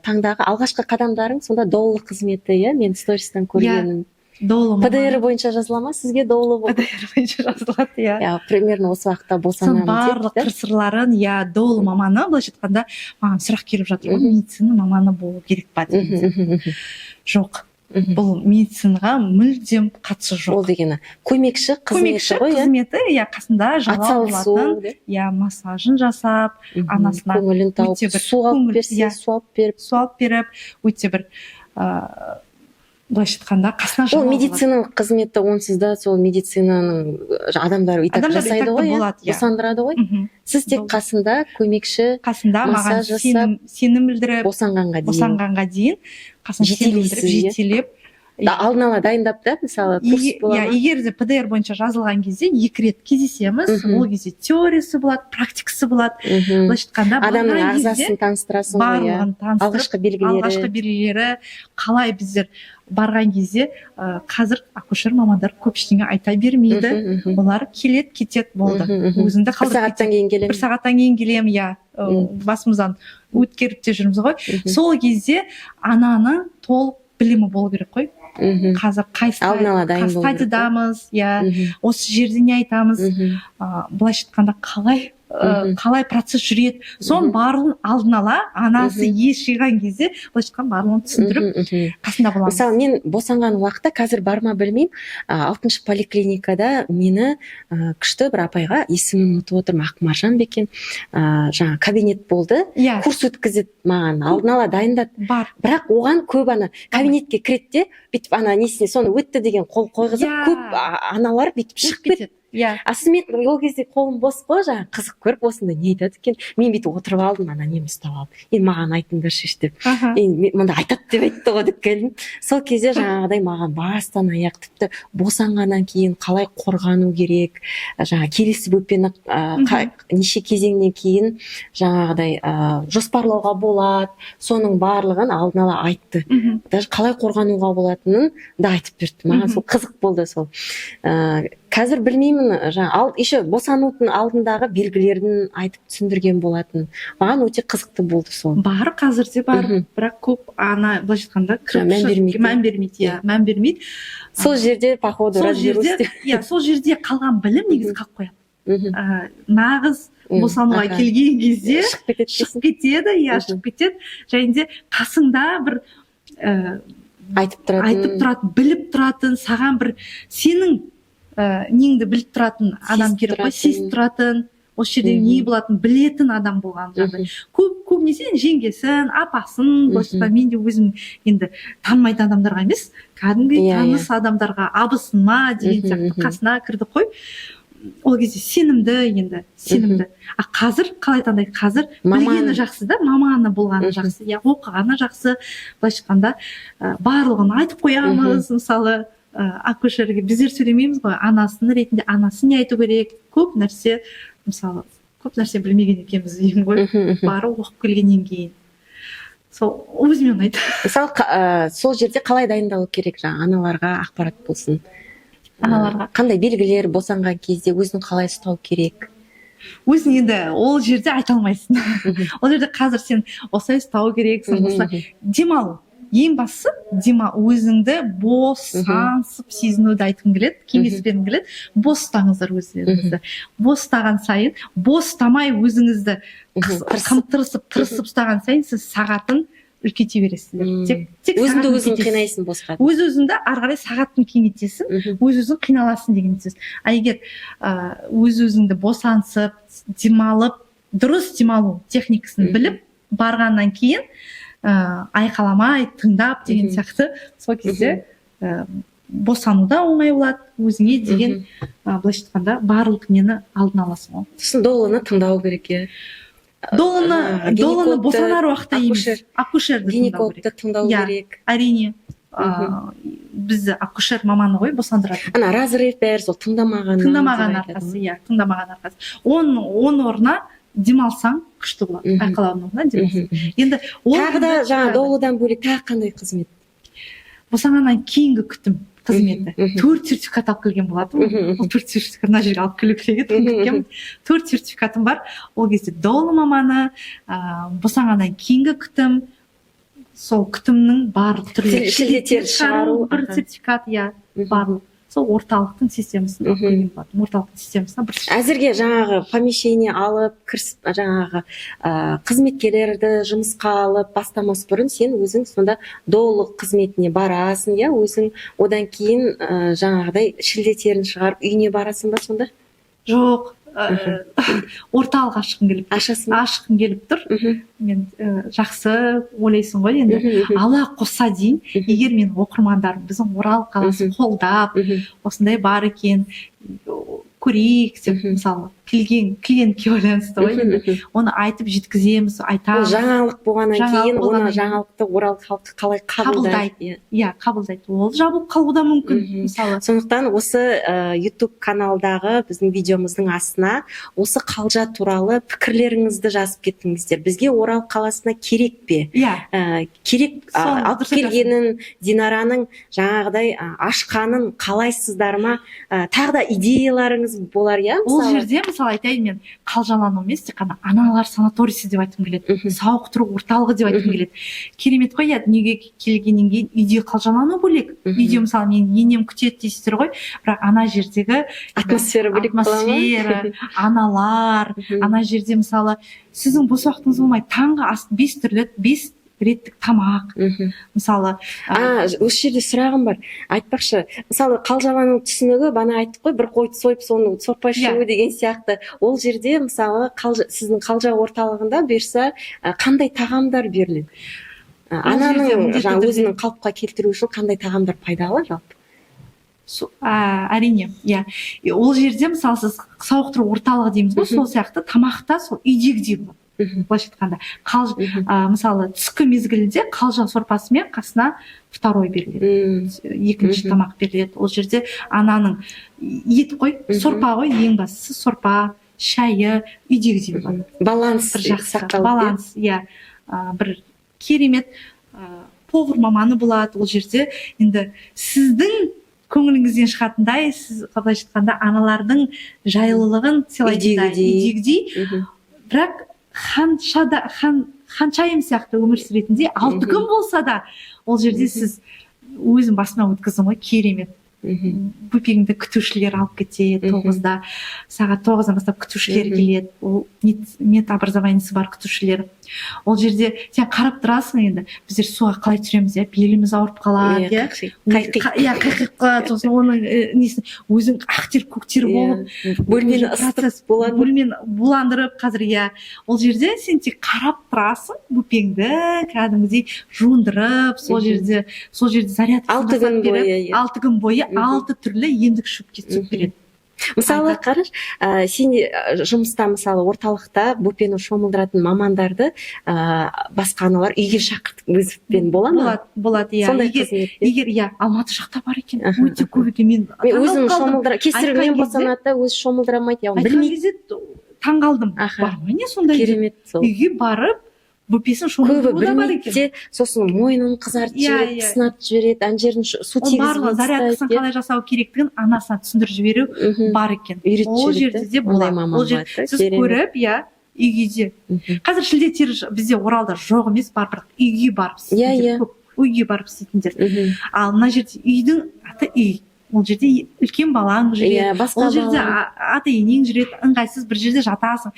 таңдағы алғашқы қадамдарың сонда доулық қызметі, мен стористан көргенім. доулы ПДР бойынша жазыла ма сізге доулы болып? ПДР бойынша жазылады, иә. Иә, примерно осы уақытта Соның босанамын барлық деп. қыр-сырларын, иә, доулы маманы былайша айтқанда маған сұрақ келіп жатыр ғой, медицина маманы болу керек па деген. Жоқ. Бұл медицинаға мүлдем қатысы жоқ. Ол дегені көмекші қызметі ғой, қызметі, иә, қасында жалау болатын, иә, массажын жасап, анасына көңілін тауып, су алып берсе, су алып беріп, өте бір былайша айтқанда қасына жалау. Ол медициналық қызметті онсыз да сол медицинаның адамдары итак жасайды ғой, босандырады ғой. Сіз тек қасында көмекші, қасында маған сенім білдіріп, босанғанға дейін жетелеп, алдын ала дайындап та, мысалы курс болады. Егер де ПДР бойынша жазылған кезде 2 рет кездесеміз, ол кезде теориясы болады, практикасы болады. Былайша айтқанда адамның ағзасын таныстырасың ғой, алғашқы белгілері, қалай біздер барған кезде қазір акушер мамандар көп ештеңе айта бермейді. Олар келеді, кетеді, болды. Өзіңді қалдырып кетеді. 1 сағаттан кейін келем, иә, басымыздан өткеріп те жүрміз ғой. Сол кезде ананың толық білімі болу керек қой. Қазір қай стадиядамыз, осы жерде не айтамыз, былайша айтқанда қалай процесс жүреді, соның барлығын алдын ала анасы ес жиған кезде былайша айтқанда барлығын түсіндіріп қасында боламыз. Мысалы мен босанған уақытта қазір барма білмеймін, 6-шы поликлиникада мені күшті бір апайға, есімін ұмытып отырмын, Ақмаржан бекен, жаңа кабинет болды, курс өткізіп маған алдын ала дайындады. Бірақ оған көп кабинетке кіреді де, бүйтіп несіне соны өтті деген қол қойғызып, көп аналар бүйтіп шығып кетеді. Мен ол кезде қолым бос қой, жаңа қызық көріп, осында не айтады екен, мен бүйтіп отырып алдым, немді ұстап алып, маған айтыңдаршы деп, мұнда айтады деп айтты ғой деп келдім. Сол кезде жаңағыдай маған бастан аяқ, тіпті босанғаннан кейін қалай қорғану керек, жаңа келесі бөпені неше кезеңнен кейін жаңағыдай жоспарлауға болады, соның барлығын алдын ала айтты. Даже қалай қорғануға болатынын да айтып берді. Маған сол қызық болды. Сол қазір білмеймін, еще босанудың алдындағы белгілерін айтып түсіндірген болатын. Маған өте қызықты болды сол. Бар, қазірде бар, бірақ көп былайша айтқанда мән бермейді. Сол жерде походу разберусь. Сол жерде қалған білім негізі қалып қояды. Нағыз босануға келген кезде шығып кетеді. Және де қасыңда бір айтып тұратын, біліп тұратын, саған бір сенің неңді біліп тұратын адам керек қой, сезіп тұратын, осы жерде не болатын білетін адам болған жағдай. Көбінесе жеңгесін, апасын, мен де өзім енді танымайтын адамдарға емес, кәдімгі таныс адамдарға, абысыма деген сияқты қасына кірді қой. Ол кезде сенімді. Қазір қалай таңдайды? Қазір білгені жақсы да, маманы болғаны жақсы, оқығаны жақсы. Былайша айтқанда барлығын айтып қоямыз, мысалы акушерге біздер сөйлемейміз ғой, анасын ретінде анасын не айту керек, көп нәрсе білмеген екенбіз деймін ғой, бары оқып келгеннен кейін. Сол өзіме ұнайды. Мысалы сол жерде қалай дайындалу керек, жаңа аналарға ақпарат болсын, аналарға қандай белгілер, босанған кезде өзін қалай ұстау керек? Өзің енді ол жерде айта алмайсың. Ол жерде қазір сен осылай ұстау керексің, осылай демалу. Ең бастысы өзіңді бос, сансып сезінуді айтқым келеді, кеңес бергім келеді. Бос ұстаңыздар өзіңізді. Бос ұстаған сайын, бос ұстамай өзіңізді тырысып ұстаған сайын сіз сағатын үлкейте бересіздер. Өзіңді өзің қинайсың босқа. Өз-өзіңді ары қарай сағатын кеңейтесің, өз-өзің қиналасың деген сөз. Егер өз-өзіңді босансып, демалып, дұрыс демалу техникасын біліп барғаннан кейін айқаламай, тыңдап деген сияқты, сол кезде босану да оңай болады, өзіңе деген былайша айтқанда барлық нені алдын аласың ғой. Сосын доулыны тыңдау керек. Доулыны босанар уақытта емес, акушерді тыңдау керек. Әрине. Бізді акушер маманы ғой босандыратын. Разрыв бәрі сол тыңдамаған арқасы. Оның орнына демалсаң күшті болады. Айқалаудың орнына демалсаң. Енді тағы да жаңа доулыдан бөлек тағы қандай қызмет? Босанғаннан кейінгі күтім қызметі. 4 сертификат алып келген болатын. Ол 4 сертификат мына жерге алып келу керек еді. 4 сертификатым бар. Ол кезде доулы маманы, босанғаннан кейінгі күтім, сол күтімнің барлық түрлері. Шілдетер шығару. Бір сертификат, барлық сол орталықтың системасына құйған болатын. Орталықтың системасына бір әзірге жаңағы помещение алып жаңағы қызметкерлерді жұмысқа алып бастамас бұрын сен өзің сонда доулық қызметіне барасың, иә, өзің одан кейін жаңағыдай шілде терін шығарып үйіне барасың ба сонда? жоқ, орталық ашқым келіп тұр. Мен жақсы ойлайсың ғой енді, Алла қосса дейін, егер мен оқырмандарым біздің Орал қаласын қолдап, осындай бар екен, көрейік деп, мысалы, клиентке байланысты ғой енді, оны айтып жеткіземіз, айтамыз. Жаңалық болғаннан кейін, оны жаңалықты Орал халқы қалай қабылдайды? Иә, қабылдайды. Ол жабылып қалуы да мүмкін, мысалы. Сондықтан осы YouTube каналдағы біздің видеомыздың астына осы қалжа туралы пікірлеріңізді жазып кеттіңіздер. Бізге Орал қаласына керек пе? Иә. Керек, алып келгенін, Динараның жаңағыдай ашқанын қалайсыздар ма? Тағы да идеяларыңыз болар, иә? Ол жерде, мысалы, айтайын, мен қалжалану емес, тек қана аналар санаторийсі деп айтқым келеді, сауықтыру орталығы деп айтқым келеді. Керемет қой, иә, дүниеге келгеннен кейін үйде қалжалану бөлек. Үйде, мысалы, мен енем күтеді дейсіздер ғой, бірақ ана жердегі атмосфера бөлек бола ма? Аналар, ана жерде, мысалы, сіздің бос уақытыңыз болмайды, таңғы ас 5 реттік тамақ, мысалы. Осы жерде сұрағым бар. Айтпақшы, мысалы, қалжалану түсінігі, бана айттық қой, бір қойды сойып, соны сорпа ішу деген сияқты. Ол жерде, мысалы, сіздің қалжа орталығында берса, қандай тағамдар беріледі? Ананың өзінің қалыпқа келтіру үшін қандай тағамдар пайдалы жалпы? Әрине, иә. Ол жерде, мысалы, сіз сауықтыру орталығы дейміз ғой, сол сияқты тамақта сол үйдегідей болады. Былайша айтқанда, мысалы, түскі мезгілде қалжа сорпасымен қасына второй беріледі, екінші тамақ беріледі. Ол жерде ананың ет қой, сорпа ғой, ең бастысы сорпа, шайы үйдегідей болады. Баланс сақталып. Баланс, иә. Бір керемет повар маманы болады. Ол жерде енді сіздің көңіліңізден шығатындай, сіз былайша айтқанда аналардың жайлылығын үйдегідей, бірақ ханшайым сияқты өмір сүретінде 6 күн болса да, ол жерде сіз өзің басына өткіздің ғой, керемет. Бөпеңді күтушілер алып кетеді, 9-да, сағат 9-дан бастап күтушілер келеді, ол медобразованиесі бар күтушілер. Ол жерде сен қарап тұрасың, енді біздер суға қалай түсіреміз, беліміз ауырып қалады, қайқиып қалады, сосын оның несін өзің ақтер көктер болып, бөлмені ыстып болады, бөлмені буландырып, қазір ол жерде сен тек қарап тұрасың, бөпеңді кәдімгідей жуындырып, сол жерде зарядкасын 6 күн бойы 6 түрлі емдік шөпке түсіп береді. Мысалы, қараш, сен жұмыста, мысалы, орталықта бөпені шомылдыратын мамандарды басқа аналар үйге шақыртып өзбен бола ма? Болады, иә. Егер Алматы жақта бар екен, өте көп екен, мен өзім шомылдыра, кесірімнен босанады да, өзі шомылдырамайды, білмейді. Таңғалдым. Бар ма не сондай? Керемет сол. Үйге барып, бөпесін шомылдыру да бар екен. Сосын мойнын қызартып жібереді, сынатып жібереді, ана жерін су тигізіп зарядкасын қалай жасау керектігін анасына түсіндіріп жіберу бар екен. Ол жерде де болады. Ол жерде сіз көріп, үйге. Қазір шілде бізде Оралда жоқ емес, бар, бірақ үйге барып істейтіндер көп. Үйге барып істейтіндер. Ал мына жерде үйдің аты үй. Ол жерде үлкен балаң жүреді, ол жерде ата-енең жүреді, ыңғайсыз бір жерде жатасың.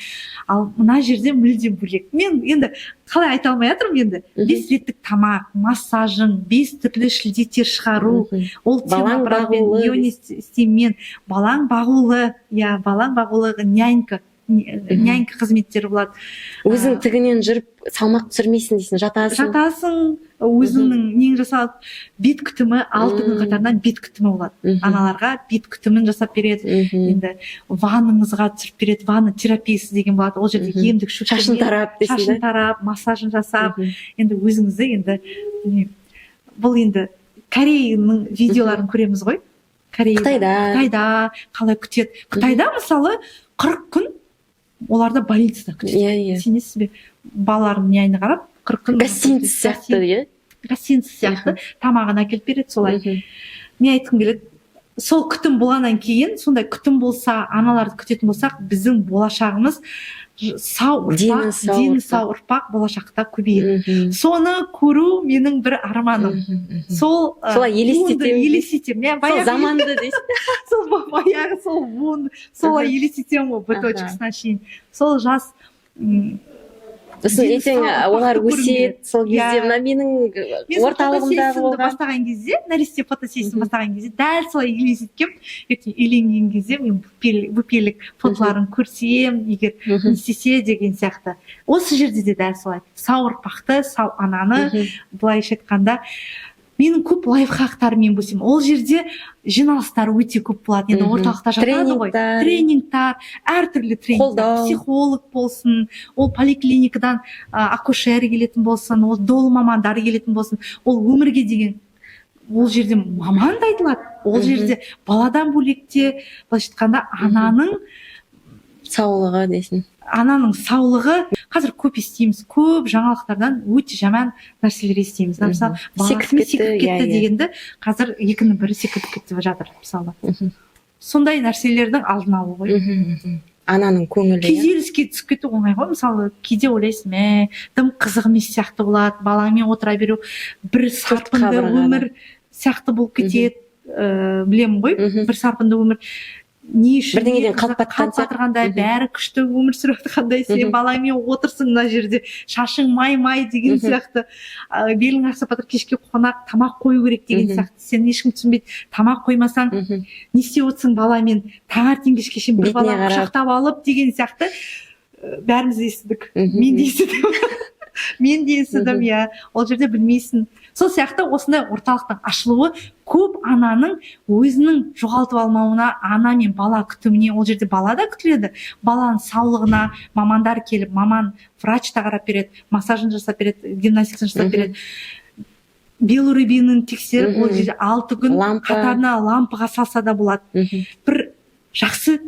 Ал мына жерде мүлдем бөлек. Мен енді қалай айта алмай жатырмын, енді 5 реттік тамақ, массажың, 5 түрлі шілдетер шығару, ол темапаратпен, ионистеммен, балаң бағулы, балаң бағулы нянька қызметтері болады. Өзің тігінен жүріп, салмақ түсірмейсің дейсің, жатасың, өзіңнің нең жасалып, бет күтімі 6 күн қатарынан бет күтімі болады. Аналарға бет күтімін жасап береді, енді ванныңызға түсіріп береді, ванна терапиясы деген болады. Ол жерде емдік шашын тарап, массажын жасап, енді өзіңізді, енді бұл енді Кореяның видеоларын көреміз ғой. Қытайда қалай күтеді. Қытайда мысалы 40 күн оларда больницада күтеді. Сенесіз бе? Балалардың няньны қарап, 40 күн гостиница сияқты тамағын әкеліп береді, солай. Не айтқым келеді? Сол күтім болғаннан кейін, сондай күтім болса, аналарды күтетін болсақ, біздің болашағымыз сау дені сау ұрпақ болашақта көбейеді. Соны көру менің бір арманым. Солай елестетемін. Сол заманды дейсіз. Сол баяғы сол буын солай елестетемін ғой бір точкасына шейін. Сол жас ертең олар өсет, сол кезде мына менің орталығымдағы болған бастаған кезде, нәресте фотосессиясын бастаған кезде дәл солай елестеткем. Ертең үйленген кезде мен бүпелік фотоларын көрсем, егер не істесе деген сияқты. Осы жерде де дәл солай. Сау ұрпақты, сау ананы былайша айтқанда менің көп лайфхактарымен бөлсем, ол жерде жиналыстар өте көп болады. Енді орталықта жатады ғой. Тренингтар, әртүрлі тренингтар, психолог болсын, ол поликлиникадан акушер келетін болсын, ол долы мамандар келетін болсын, ол өмірге деген ол жерде маман да айтылады. Ол жерде баладан бөлекте, былайша айтқанда ананың саулығы дейсің. Ананың саулығы, қазір көп естейміз, көп жаңалықтардан өте жаман нәрселер естейміз. Мысалы, баласымен секіріп кетті дегенді, қазір екінің бірі секіріп кетті жатыр, мысалы. Сондай нәрселердің алдын алу ғой. Ананың көңілі. Күйзеліске түсіп кету оңай ғой. Мысалы, кейде ойлайсың, тым қызық емес сияқты болады, балаңмен отыра беру, бір сарпынды өмір сияқты болып кетеді, білемін ғой, бір сарпынды өмір. Не үшін бірдеңеден қалып жатқандай, бәрі күшті өмір сүріп жатқандай, сен балаңмен отырсың мына жерде, шашың май деген сияқты, белің ақсап жатыр, кешке қонақ тамақ қою керек деген сияқты. Сен ешкім түсінбейді, тамақ қоймасаң не істеп отырсың баламен, таңертең кешке шейін бір бала құшақтап алып деген сияқты. Бәріміз естідік. Мен де естідім, иә. Ол жерде білмейсің. Сол сияқты осындай орталықтың ашылуы көп ананың өзінің жоғалтып алмауына, ана мен бала күтіміне, ол жерде бала да күтіледі. Баланың саулығына мамандар келіп, маман врач та қарап береді, массажын жасап береді, гимнастикасын жасап береді. Билирубинін тексеріп, ол жерде 6 күн қатарына лампыға салса да болады. Бір жақсы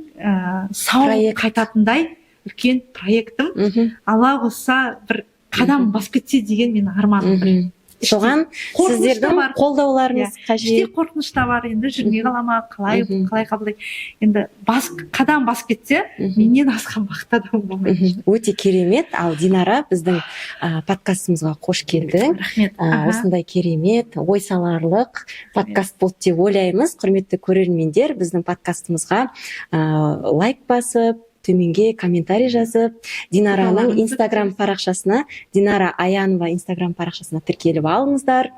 сау қайтатындай үлкен проектім. Алла қосса бір қадам басып кетсе деген менің арманым бір. Соған сіздердің қолдауларыңыз қажет. Іште қорқыныш та бар, енді жүрмей қала ма, қалай қабылдайды. Енді қадам басып кетсе, менен асқан бақытты адам болмайды. Өте керемет. Ал Динара, біздің подкастымызға қош келдің. Рахмет. Осындай керемет, ой саларлық подкаст болды деп ойлаймыз. Құрметті көрермендер, біздің подкастымызға лайк басып, төменге комментарий жазып, Динараның Инстаграм парақшасына, Динара Аянова Инстаграм парақшасына тіркеліп алыңыздар.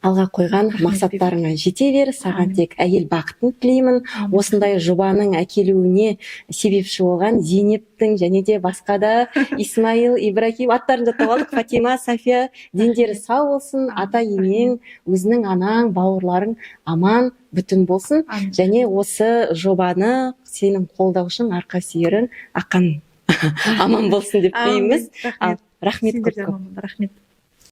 Алға қойған мақсаттарыңа жете бер, саған тек әйел бақытын тілеймін. Осындай жобаның әкелуіне себепші болған Зейнептің және де басқа да Исмаил, Ибрахим аттарын жаттап алдық. Фатима, Сафия, дендері сау болсын, ата енең, өзінің анаң, бауырларың аман бүтін болсын. Және осы жобаны сенің қолдаушың, арқа сүйерің Ақан аман болсын деп тілейміз. Рахмет көп. Рахмет.